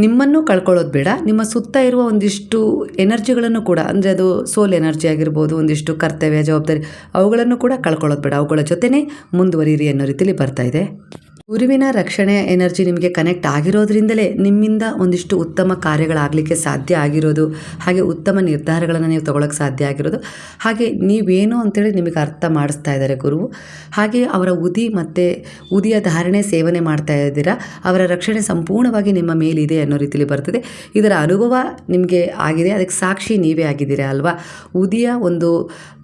ನಿಮ್ಮನ್ನು ಕಳ್ಕೊಳ್ಳೋದು ಬೇಡ, ನಿಮ್ಮ ಸುತ್ತ ಇರುವ ಒಂದಿಷ್ಟು ಎನರ್ಜಿಗಳನ್ನು ಕೂಡ, ಅಂದರೆ ಅದು ಸೋಲ್ ಎನರ್ಜಿ ಆಗಿರ್ಬೋದು, ಒಂದಿಷ್ಟು ಕರ್ತವ್ಯ ಜವಾಬ್ದಾರಿ ಅವುಗಳನ್ನು ಕೂಡ ಕಳ್ಕೊಳ್ಳೋದು ಬೇಡ, ಅವುಗಳ ಜೊತೆನೇ ಮುಂದುವರಿಯಿರಿ ಅನ್ನೋ ರೀತಿಯಲ್ಲಿ ಬರ್ತಾ ಇದೆ. ಗುರುವಿನ ರಕ್ಷಣೆ ಎನರ್ಜಿ ನಿಮಗೆ ಕನೆಕ್ಟ್ ಆಗಿರೋದ್ರಿಂದಲೇ ನಿಮ್ಮಿಂದ ಒಂದಿಷ್ಟು ಉತ್ತಮ ಕಾರ್ಯಗಳಾಗಲಿಕ್ಕೆ ಸಾಧ್ಯ ಆಗಿರೋದು, ಹಾಗೆ ಉತ್ತಮ ನಿರ್ಧಾರಗಳನ್ನು ನೀವು ತೊಗೊಳಕ್ಕೆ ಸಾಧ್ಯ ಆಗಿರೋದು, ಹಾಗೆ ನೀವೇನು ಅಂತೇಳಿ ನಿಮಗೆ ಅರ್ಥ ಮಾಡಿಸ್ತಾ ಇದ್ದಾರೆ ಗುರುವು. ಹಾಗೆ ಅವರ ಉದಿ ಮತ್ತು ಉದಿಯ ಧಾರಣೆ ಸೇವನೆ ಮಾಡ್ತಾ ಇದ್ದೀರಾ, ಅವರ ರಕ್ಷಣೆ ಸಂಪೂರ್ಣವಾಗಿ ನಿಮ್ಮ ಮೇಲಿದೆ ಅನ್ನೋ ರೀತಿಯಲ್ಲಿ ಬರ್ತದೆ. ಇದರ ಅನುಭವ ನಿಮಗೆ ಆಗಿದೆ, ಅದಕ್ಕೆ ಸಾಕ್ಷಿ ನೀವೇ ಆಗಿದ್ದೀರಾ ಅಲ್ವಾ. ಉದಿಯ ಒಂದು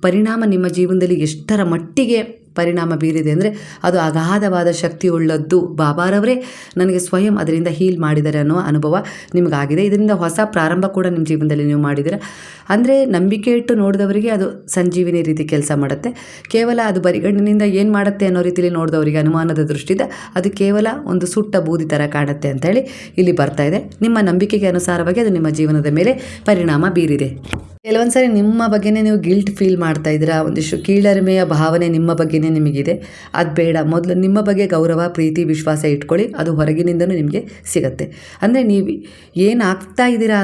ಪರಿಣಾಮ ನಿಮ್ಮ ಜೀವನದಲ್ಲಿ ಎಷ್ಟರ ಮಟ್ಟಿಗೆ ಪರಿಣಾಮ ಬೀರಿದೆ ಅಂದರೆ ಅದು ಅಗಾಧವಾದ ಶಕ್ತಿಯುಳ್ಳದ್ದು. ಬಾಬಾರವರೇ ನನಗೆ ಸ್ವಯಂ ಅದರಿಂದ ಹೀಲ್ ಮಾಡಿದ್ದಾರೆ ಅನ್ನೋ ಅನುಭವ ನಿಮಗಾಗಿದೆ. ಇದರಿಂದ ಹೊಸ ಪ್ರಾರಂಭ ಕೂಡ ನಿಮ್ಮ ಜೀವನದಲ್ಲಿ ನೀವು ಮಾಡಿದ್ದೀರ. ಅಂದರೆ ನಂಬಿಕೆ ಇಟ್ಟು ನೋಡಿದವರಿಗೆ ಅದು ಸಂಜೀವಿನಿ ರೀತಿ ಕೆಲಸ ಮಾಡುತ್ತೆ. ಕೇವಲ ಅದು ಬರಿಗಣ್ಣಿನಿಂದ ಏನು ಮಾಡುತ್ತೆ ಅನ್ನೋ ರೀತಿಯಲ್ಲಿ ನೋಡಿದವರಿಗೆ ಅನುಮಾನದ ದೃಷ್ಟಿಯಿಂದ ಅದು ಕೇವಲ ಒಂದು ಸುಟ್ಟ ಬೂದಿ ಥರ ಕಾಣುತ್ತೆ ಅಂತೇಳಿ ಇಲ್ಲಿ ಬರ್ತಾ ಇದೆ. ನಿಮ್ಮ ನಂಬಿಕೆಗೆ ಅನುಸಾರವಾಗಿ ಅದು ನಿಮ್ಮ ಜೀವನದ ಮೇಲೆ ಪರಿಣಾಮ ಬೀರಿದೆ. ಕೆಲವೊಂದು ಸಾರಿ ನಿಮ್ಮ ಬಗ್ಗೆನೇ ನೀವು ಗಿಲ್ಟ್ ಫೀಲ್ ಮಾಡ್ತಾ ಇದ್ದೀರಾ, ಒಂದಿಷ್ಟು ಕೀಳರಿಮೆಯ ಭಾವನೆ ನಿಮ್ಮ ಬಗ್ಗೆನೇ ನಿಮಗಿದೆ. ಅದು ಬೇಡ, ಮೊದಲು ನಿಮ್ಮ ಬಗ್ಗೆ ಗೌರವ, ಪ್ರೀತಿ, ವಿಶ್ವಾಸ ಇಟ್ಕೊಳ್ಳಿ, ಅದು ಹೊರಗಿನಿಂದನೂ ನಿಮಗೆ ಸಿಗುತ್ತೆ. ಅಂದರೆ ನೀವು ಏನು ಆಗ್ತಾ ಇದ್ದೀರಾ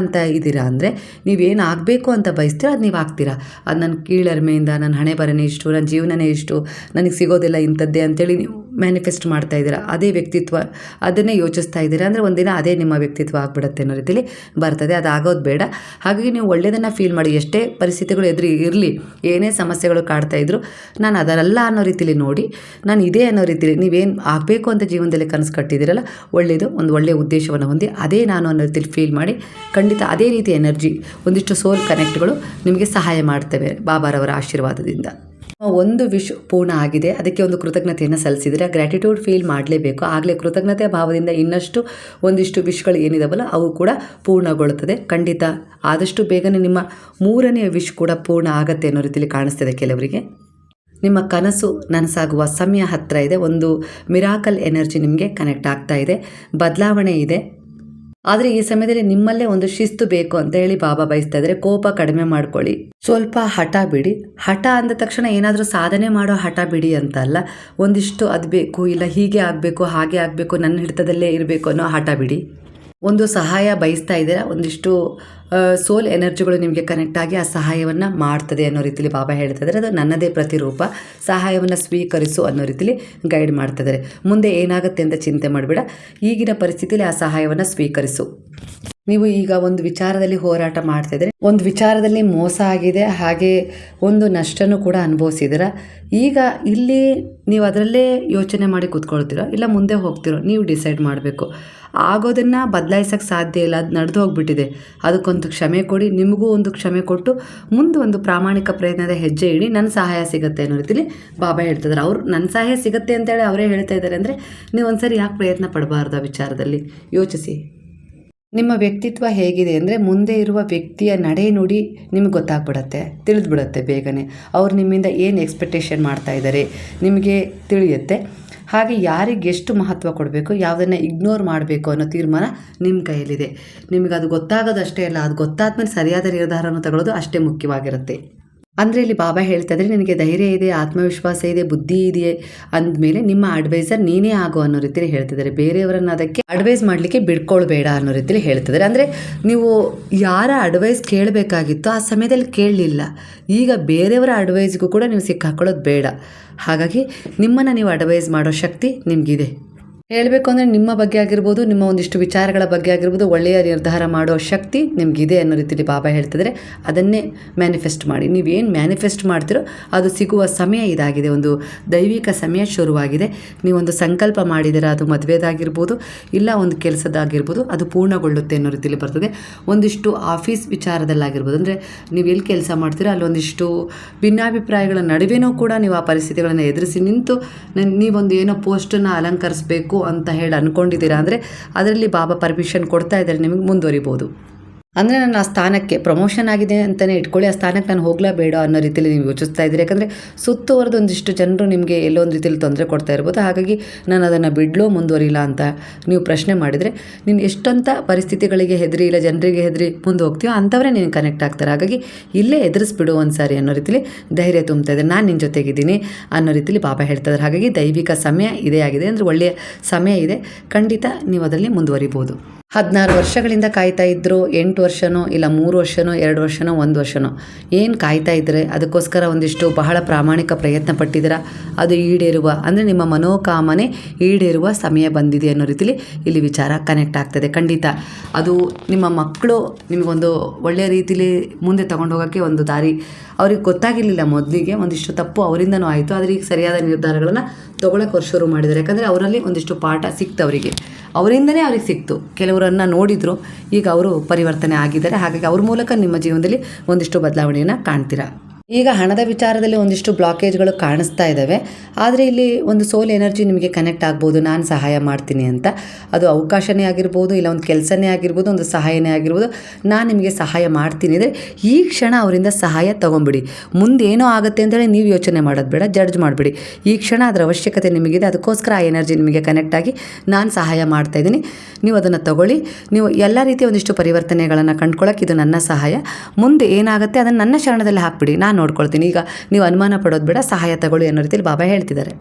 ಅಂದರೆ ನೀವೇನು ಆಗಬೇಕು ಅಂತ ಬಯಸ್ತೀರಾ ಅದು ನೀವು ಆಗ್ತೀರಾ. ಅದು ನನ್ನ ಕೀಳರಿಮೆಯಿಂದ ನನ್ನ ಹಣೆ ಬರನೇ ಇಷ್ಟು, ನನ್ನ ಜೀವನನೇ ಇಷ್ಟು, ನನಗೆ ಸಿಗೋದಿಲ್ಲ ಇಂಥದ್ದೇ ಅಂತೇಳಿ ನೀವು ಮ್ಯಾನಿಫೆಸ್ಟ್ ಮಾಡ್ತಾ ಇದ್ದೀರಾ. ಅದೇ ವ್ಯಕ್ತಿತ್ವ, ಅದನ್ನೇ ಯೋಚಿಸ್ತಾ ಇದ್ದೀರಾ ಅಂದರೆ ಒಂದಿನ ಅದೇ ನಿಮ್ಮ ವ್ಯಕ್ತಿತ್ವ ಆಗಿಬಿಡುತ್ತೆ ಅನ್ನೋ ರೀತಿಯಲ್ಲಿ ಬರ್ತದೆ. ಅದು ಆಗೋದು ಬೇಡ. ಹಾಗಾಗಿ ನೀವು ಒಳ್ಳೆಯದನ್ನು ಫೀಲ್ ಮಾಡಿ. ಎಷ್ಟೇ ಪರಿಸ್ಥಿತಿಗಳು ಇರಲಿ, ಏನೇ ಸಮಸ್ಯೆಗಳು ಕಾಡ್ತಾ ಇದ್ರು, ನಾನು ಅದರಲ್ಲ ಅನ್ನೋ ರೀತಿಯಲ್ಲಿ ನೋಡಿ, ನಾನು ಇದೇ ಅನ್ನೋ ರೀತಿಯಲ್ಲಿ ನೀವೇನು ಆಗಬೇಕು ಅಂತ ಜೀವನದಲ್ಲಿ ಕನಸು ಕಟ್ಟಿದ್ದೀರಲ್ಲ, ಒಳ್ಳೆಯದು, ಒಂದು ಒಳ್ಳೆಯ ಉದ್ದೇಶವನ್ನು ಹೊಂದಿ ಅದೇ ನಾನು ಅನ್ನೋ ರೀತಿಯಲ್ಲಿ ಫೀಲ್ ಮಾಡಿ, ಖಂಡಿತ ಅದೇ ರೀತಿ ಎನರ್ಜಿ, ಒಂದಿಷ್ಟು ಸೋಲ್ ಕನೆಕ್ಟ್ಗಳು ನಿಮಗೆ ಸಹಾಯ ಮಾಡ್ತವೆ ಬಾಬಾರವರ ಆಶೀರ್ವಾದದಿಂದ. ಒಂದು ವಿಶ್ ಪೂರ್ಣ ಆಗಿದೆ, ಅದಕ್ಕೆ ಒಂದು ಕೃತಜ್ಞತೆಯನ್ನು ಸಲ್ಲಿಸಿದರೆ ಗ್ರ್ಯಾಟಿಟ್ಯೂಡ್ ಫೀಲ್ ಮಾಡಲೇಬೇಕು. ಆಗಲೇ ಕೃತಜ್ಞತೆ ಭಾವದಿಂದ ಇನ್ನಷ್ಟು ಒಂದಿಷ್ಟು ವಿಶ್ಗಳು ಏನಿದಾವಲ್ಲ ಅವು ಕೂಡ ಪೂರ್ಣಗೊಳ್ಳುತ್ತದೆ. ಖಂಡಿತ ಆದಷ್ಟು ಬೇಗನೆ ನಿಮ್ಮ 3ನೇ ವಿಶ್ ಕೂಡ ಪೂರ್ಣ ಆಗತ್ತೆ ಅನ್ನೋ ರೀತಿಯಲ್ಲಿ ಕಾಣಿಸ್ತಿದೆ ಕೆಲವರಿಗೆ. ನಿಮ್ಮ ಕನಸು ನನಸಾಗುವ ಸಮಯ ಹತ್ತಿರ ಇದೆ. ಒಂದು ಮಿರಾಕಲ್ ಎನರ್ಜಿ ನಿಮಗೆ ಕನೆಕ್ಟ್ ಆಗ್ತಾ ಇದೆ, ಬದಲಾವಣೆ ಇದೆ. ಆದರೆ ಈ ಸಮಯದಲ್ಲಿ ನಿಮ್ಮಲ್ಲೇ ಒಂದು ಶಿಸ್ತು ಬೇಕು ಅಂತ ಹೇಳಿ ಬಾಬಾ ಬಯಸ್ತಾ ಇದ್ದಾರೆ. ಕೋಪ ಕಡಿಮೆ ಮಾಡ್ಕೊಳ್ಳಿ, ಸ್ವಲ್ಪ ಹಠ ಬಿಡಿ. ಹಠ ಅಂದ ತಕ್ಷಣ ಏನಾದರೂ ಸಾಧನೆ ಮಾಡೋ ಹಠ ಬಿಡಿ ಅಂತ ಅಲ್ಲ, ಒಂದಿಷ್ಟು ಅದು ಬೇಕು, ಇಲ್ಲ ಹೀಗೆ ಆಗಬೇಕು, ಹಾಗೆ ಆಗಬೇಕು, ನನ್ನ ಹಿಡಿತದಲ್ಲೇ ಇರಬೇಕು ಅನ್ನೋ ಹಠ ಬಿಡಿ. ಒಂದು ಸಹಾಯ ಬಯಸ್ತಾ ಇದ್ದೀರಾ, ಒಂದಿಷ್ಟು ಸೋಲ್ ಎನರ್ಜಿಗಳು ನಿಮಗೆ ಕನೆಕ್ಟ್ ಆಗಿ ಆ ಸಹಾಯವನ್ನು ಮಾಡ್ತದೆ ಅನ್ನೋ ರೀತಿಯಲ್ಲಿ ಬಾಬಾ ಹೇಳ್ತಾ ಇದ್ದಾರೆ. ಅದು ನನ್ನದೇ ಪ್ರತಿರೂಪ, ಸಹಾಯವನ್ನು ಸ್ವೀಕರಿಸು ಅನ್ನೋ ರೀತಿಯಲ್ಲಿ ಗೈಡ್ ಮಾಡ್ತಾ ಇದ್ದಾರೆ. ಮುಂದೆ ಏನಾಗುತ್ತೆ ಅಂತ ಚಿಂತೆ ಮಾಡಬೇಡ, ಈಗಿನ ಪರಿಸ್ಥಿತಿಯಲ್ಲಿ ಆ ಸಹಾಯವನ್ನು ಸ್ವೀಕರಿಸು. ನೀವು ಈಗ ಒಂದು ವಿಚಾರದಲ್ಲಿ ಹೋರಾಟ ಮಾಡ್ತಾಯಿದ್ರೆ, ಒಂದು ವಿಚಾರದಲ್ಲಿ ಮೋಸ ಆಗಿದೆ, ಹಾಗೆ ಒಂದು ನಷ್ಟನೂ ಕೂಡ ಅನುಭವಿಸಿದ್ದೀರ. ಈಗ ಇಲ್ಲಿ ನೀವು ಅದರಲ್ಲೇ ಯೋಚನೆ ಮಾಡಿ ಕೂತ್ಕೊಳ್ತೀರೋ ಇಲ್ಲ ಮುಂದೆ ಹೋಗ್ತಿರೋ, ನೀವು ಡಿಸೈಡ್ ಮಾಡಬೇಕು. ಆಗೋದನ್ನು ಬದಲಾಯಿಸೋಕ್ಕೆ ಸಾಧ್ಯ ಇಲ್ಲ, ಅದು ನಡೆದು ಹೋಗ್ಬಿಟ್ಟಿದೆ. ಅದಕ್ಕೊಂದು ಕ್ಷಮೆ ಕೊಡಿ, ನಿಮಗೂ ಒಂದು ಕ್ಷಮೆ ಕೊಟ್ಟು ಮುಂದೆ ಒಂದು ಪ್ರಾಮಾಣಿಕ ಪ್ರಯತ್ನದ ಹೆಜ್ಜೆ ಇಡಿ, ನನ್ನ ಸಹಾಯ ಸಿಗುತ್ತೆ ಅನ್ನೋ ರೀತಿಯಲ್ಲಿ ಬಾಬಾ ಹೇಳ್ತಿದ್ದಾರೆ. ಅವರು ನನ್ನ ಸಹಾಯ ಸಿಗುತ್ತೆ ಅಂತೇಳಿ ಅವರೇ ಹೇಳ್ತಾ ಇದ್ದಾರೆ ಅಂದರೆ ನೀವು ಒಂದ್ಸರಿ ಯಾಕೆ ಪ್ರಯತ್ನ ಪಡಬಾರ್ದು ಆ ವಿಚಾರದಲ್ಲಿ ಯೋಚಿಸಿ. ನಿಮ್ಮ ವ್ಯಕ್ತಿತ್ವ ಹೇಗಿದೆ ಅಂದರೆ ಮುಂದೆ ಇರುವ ವ್ಯಕ್ತಿಯ ನಡೆ ನುಡಿ ನಿಮಗೆ ಗೊತ್ತಾಗ್ಬಿಡತ್ತೆ, ತಿಳಿದ್ಬಿಡತ್ತೆ ಬೇಗನೆ. ಅವ್ರು ನಿಮ್ಮಿಂದ ಏನು ಎಕ್ಸ್ಪೆಕ್ಟೇಷನ್ ಮಾಡ್ತಾ ಇದ್ದಾರೆ ನಿಮಗೆ ತಿಳಿಯುತ್ತೆ. ಹಾಗೆ ಯಾರಿಗೆ ಎಷ್ಟು ಮಹತ್ವ ಕೊಡಬೇಕು, ಯಾವುದನ್ನು ಇಗ್ನೋರ್ ಮಾಡಬೇಕು ಅನ್ನೋ ತೀರ್ಮಾನ ನಿಮ್ಮ ಕೈಯಲ್ಲಿದೆ. ನಿಮಗೆ ಅದು ಗೊತ್ತಾಗೋದು ಅಷ್ಟೇ ಅಲ್ಲ, ಅದು ಗೊತ್ತಾದ್ಮೇಲೆ ಸರಿಯಾದ ನಿರ್ಧಾರವನ್ನು ತಗೊಳ್ಳೋದು ಅಷ್ಟೇ ಮುಖ್ಯವಾಗಿರುತ್ತೆ. ಅಂದರೆ ಇಲ್ಲಿ ಬಾಬಾ ಹೇಳ್ತಾ ಇದ್ರೆ ನಿನಗೆ ಧೈರ್ಯ ಇದೆ, ಆತ್ಮವಿಶ್ವಾಸ ಇದೆ, ಬುದ್ಧಿ ಇದೆಯೇ ಅಂದಮೇಲೆ ನಿಮ್ಮ ಅಡ್ವೈಸರ್ ನೀನೇ ಆಗೋ ಅನ್ನೋ ರೀತಿಯಲ್ಲಿ ಹೇಳ್ತಿದ್ದಾರೆ. ಬೇರೆಯವರನ್ನು ಅದಕ್ಕೆ ಅಡ್ವೈಸ್ ಮಾಡಲಿಕ್ಕೆ ಬಿಡ್ಕೊಳ್ಬೇಡ ಅನ್ನೋ ರೀತಿಯಲ್ಲಿ ಹೇಳ್ತಿದ್ದಾರೆ. ಅಂದರೆ ನೀವು ಯಾರ ಅಡ್ವೈಸ್ ಕೇಳಬೇಕಾಗಿತ್ತು ಆ ಸಮಯದಲ್ಲಿ ಕೇಳಲಿಲ್ಲ, ಈಗ ಬೇರೆಯವರ ಅಡ್ವೈಸ್ಗೂ ಕೂಡ ನೀವು ಸಿಕ್ಕಾಕೊಳ್ಳೋದು ಬೇಡ. ಹಾಗಾಗಿ ನಿಮ್ಮನ್ನು ನೀವು ಅಡ್ವೈಸ್ ಮಾಡೋ ಶಕ್ತಿ ನಿಮಗಿದೆ. ಹೇಳಬೇಕು ಅಂದರೆ ನಿಮ್ಮ ಬಗ್ಗೆ ಆಗಿರ್ಬೋದು, ನಿಮ್ಮ ಒಂದಿಷ್ಟು ವಿಚಾರಗಳ ಬಗ್ಗೆ ಆಗಿರ್ಬೋದು, ಒಳ್ಳೆಯ ನಿರ್ಧಾರ ಮಾಡೋ ಶಕ್ತಿ ನಿಮಗಿದೆ ಅನ್ನೋ ರೀತಿಯಲ್ಲಿ ಬಾಬಾ ಹೇಳ್ತಿದ್ರೆ ಅದನ್ನೇ ಮ್ಯಾನಿಫೆಸ್ಟ್ ಮಾಡಿ. ನೀವೇನು ಮ್ಯಾನಿಫೆಸ್ಟ್ ಮಾಡ್ತಿರೋ ಅದು ಸಿಗುವ ಸಮಯ ಇದಾಗಿದೆ, ಒಂದು ದೈವಿಕ ಸಮಯ ಶುರುವಾಗಿದೆ. ನೀವೊಂದು ಸಂಕಲ್ಪ ಮಾಡಿದರೆ ಅದು ಮದುವೆದಾಗಿರ್ಬೋದು ಇಲ್ಲ ಒಂದು ಕೆಲಸದಾಗಿರ್ಬೋದು, ಅದು ಪೂರ್ಣಗೊಳ್ಳುತ್ತೆ ಅನ್ನೋ ರೀತಿಯಲ್ಲಿ ಬರ್ತದೆ. ಒಂದಿಷ್ಟು ಆಫೀಸ್ ವಿಚಾರದಲ್ಲಾಗಿರ್ಬೋದು, ಅಂದರೆ ನೀವು ಎಲ್ಲಿ ಕೆಲಸ ಮಾಡ್ತೀರೋ ಅಲ್ಲೊಂದಿಷ್ಟು ಭಿನ್ನಾಭಿಪ್ರಾಯಗಳ ನಡುವೆನೂ ಕೂಡ ನೀವು ಆ ಪರಿಸ್ಥಿತಿಗಳನ್ನು ಎದುರಿಸಿ ನಿಂತು ನೀವೊಂದು ಏನೋ ಪೋಸ್ಟನ್ನು ಅಲಂಕರಿಸಬೇಕು ಅಂತ ಹೇಳಿ ಅಂದ್ಕೊಂಡಿದ್ದೀರಾ ಅಂದರೆ ಅದರಲ್ಲಿ ಬಾಬಾ ಪರ್ಮಿಷನ್ ಕೊಡ್ತಾ ಇದ್ದಾರೆ, ನಿಮಗೆ ಮುಂದುವರಿಬೋದು. ಅಂದರೆ ನಾನು ಆ ಸ್ಥಾನಕ್ಕೆ ಪ್ರಮೋಷನ್ ಆಗಿದೆ ಅಂತಲೇ ಇಟ್ಕೊಳ್ಳಿ, ಆ ಸ್ಥಾನಕ್ಕೆ ನಾನು ಹೋಗಲೇಬೇಡ ಅನ್ನೋ ರೀತಿಯಲ್ಲಿ ನೀವು ಯೋಚಿಸ್ತಾ ಇದ್ದೀರಿ. ಯಾಕಂದರೆ ಸುತ್ತುವರೆದು ಒಂದಿಷ್ಟು ಜನರು ನಿಮಗೆ ಎಲ್ಲೋ ಒಂದು ರೀತಿಯಲ್ಲಿ ತೊಂದರೆ ಕೊಡ್ತಾ ಇರ್ಬೋದು. ಹಾಗಾಗಿ ನಾನು ಅದನ್ನು ಬಿಡಲೋ ಮುಂದುವರಿಲ್ಲ ಅಂತ ನೀವು ಪ್ರಶ್ನೆ ಮಾಡಿದರೆ ನೀನು ಎಷ್ಟಂತ ಪರಿಸ್ಥಿತಿಗಳಿಗೆ ಹೆದರಿ ಇಲ್ಲ ಜನರಿಗೆ ಹೆದರಿ ಮುಂದೆ ಹೋಗ್ತೀಯೋ ಅಂಥವರೇ ನೀನು ಕನೆಕ್ಟ್ ಆಗ್ತಾರೆ. ಹಾಗಾಗಿ ಇಲ್ಲೇ ಎದುರಿಸ್ಬಿಡು ಒಂದು ಸಾರಿ ಅನ್ನೋ ರೀತಿಯಲ್ಲಿ ಧೈರ್ಯ ತುಂಬ್ತಾ ಇದ್ದಾರೆ. ನಾನು ನಿನ್ನ ಜೊತೆಗಿದ್ದೀನಿ ಅನ್ನೋ ರೀತಿಯಲ್ಲಿ ಬಾಬಾ ಹೇಳ್ತಾ ಇದ್ದಾರೆ. ಹಾಗಾಗಿ ದೈವಿಕ ಸಮಯ ಇದೇ ಆಗಿದೆ, ಅಂದರೆ ಒಳ್ಳೆಯ ಸಮಯ ಇದೆ, ಖಂಡಿತ ನೀವು ಅದರಲ್ಲಿ ಮುಂದುವರಿಬೋದು. 16 ವರ್ಷಗಳಿಂದ ಕಾಯ್ತಾ ಇದ್ದರು, 8 ವರ್ಷನೋ ಇಲ್ಲ 3 ವರ್ಷನೋ 2 ವರ್ಷನೋ 1 ವರ್ಷನೋ ಏನು ಕಾಯ್ತಾ ಇದ್ದರೆ ಅದಕ್ಕೋಸ್ಕರ ಒಂದಿಷ್ಟು ಬಹಳ ಪ್ರಾಮಾಣಿಕ ಪ್ರಯತ್ನ ಪಟ್ಟಿದ್ದೀರಾ, ಅದು ಈಡೇರುವ ಅಂದರೆ ನಿಮ್ಮ ಮನೋಕಾಮನೆ ಈಡೇರುವ ಸಮಯ ಬಂದಿದೆ ಅನ್ನೋ ರೀತಿಲಿ ಇಲ್ಲಿ ವಿಚಾರ ಕನೆಕ್ಟ್ ಆಗ್ತದೆ. ಖಂಡಿತ ಅದು ನಿಮ್ಮ ಮಕ್ಕಳು ನಿಮಗೊಂದು ಒಳ್ಳೆಯ ರೀತಿಲಿ ಮುಂದೆ ತಗೊಂಡು ಹೋಗೋಕ್ಕೆ ಒಂದು ದಾರಿ ಅವ್ರಿಗೆ ಗೊತ್ತಾಗಿರಲಿಲ್ಲ. ಮೊದಲಿಗೆ ಒಂದಿಷ್ಟು ತಪ್ಪು ಅವರಿಂದನೂ ಆಯಿತು, ಆದರೆ ಈಗ ಸರಿಯಾದ ನಿರ್ಧಾರಗಳನ್ನು ತೊಗೊಳಕ್ಕೆ ಅವ್ರು ಶುರು ಮಾಡಿದ್ದಾರೆ. ಯಾಕಂದರೆ ಅವರಲ್ಲಿ ಒಂದಿಷ್ಟು ಪಾಠ ಸಿಕ್ತು, ಅವರಿಂದನೇ ಅವ್ರಿಗೆ ಸಿಕ್ತು. ಕೆಲವರನ್ನು ನೋಡಿದರು, ಈಗ ಅವರು ಪರಿವರ್ತನೆ ಆಗಿದ್ದಾರೆ. ಹಾಗಾಗಿ ಅವ್ರ ಮೂಲಕ ನಿಮ್ಮ ಜೀವನದಲ್ಲಿ ಒಂದಿಷ್ಟು ಬದಲಾವಣೆಯನ್ನು ಕಾಣ್ತೀರಾ. ಈಗ ಹಣದ ವಿಚಾರದಲ್ಲಿ ಒಂದಿಷ್ಟು ಬ್ಲಾಕೇಜ್ಗಳು ಕಾಣಿಸ್ತಾ ಇದ್ದಾವೆ, ಆದರೆ ಇಲ್ಲಿ ಒಂದು ಸೋಲ್ ಎನರ್ಜಿ ನಿಮಗೆ ಕನೆಕ್ಟ್ ಆಗ್ಬೋದು, ನಾನು ಸಹಾಯ ಮಾಡ್ತೀನಿ ಅಂತ. ಅದು ಅವಕಾಶನೇ ಆಗಿರ್ಬೋದು, ಇಲ್ಲ ಒಂದು ಕೆಲಸನೇ ಆಗಿರ್ಬೋದು, ಒಂದು ಸಹಾಯನೇ ಆಗಿರ್ಬೋದು. ನಾನು ನಿಮಗೆ ಸಹಾಯ ಮಾಡ್ತೀನಿ ಅಂದರೆ ಈ ಕ್ಷಣ ಅವರಿಂದ ಸಹಾಯ ತೊಗೊಂಬಿಡಿ. ಮುಂದೆ ಏನೋ ಆಗುತ್ತೆ ಅಂತೇಳಿ ನೀವು ಯೋಚನೆ ಮಾಡೋದು ಬೇಡ, ಜಡ್ಜ್ ಮಾಡಿಬಿಡಿ. ಈ ಕ್ಷಣ ಅದರ ಅವಶ್ಯಕತೆ ನಿಮಗಿದೆ, ಅದಕ್ಕೋಸ್ಕರ ಆ ಎನರ್ಜಿ ನಿಮಗೆ ಕನೆಕ್ಟ್ ಆಗಿ ನಾನು ಸಹಾಯ ಮಾಡ್ತಾಯಿದ್ದೀನಿ, ನೀವು ಅದನ್ನು ತಗೊಳ್ಳಿ. ನೀವು ಎಲ್ಲ ರೀತಿಯ ಒಂದಿಷ್ಟು ಪರಿವರ್ತನೆಗಳನ್ನು ಕಂಡ್ಕೊಳ್ಳೋಕೆ ಇದು ನನ್ನ ಸಹಾಯ. ಮುಂದೆ ಏನಾಗುತ್ತೆ ಅದನ್ನು ನನ್ನ ಶರಣದಲ್ಲಿ ಹಾಕ್ಬಿಡಿ, ನಾನು ನೋಡ್ಕೊಳ್ತೀನಿ. ಈಗ ನೀವು ಅನುಮಾನ ಪಡೋದು ಬೇಡ, ಸಹಾಯ ತಗೊಳ್ಳಿ ಅನ್ನೋ ರೀತಿಯಲ್ಲಿ ಬಾಬಾ ಹೇಳ್ತಿದ್ದಾರೆ.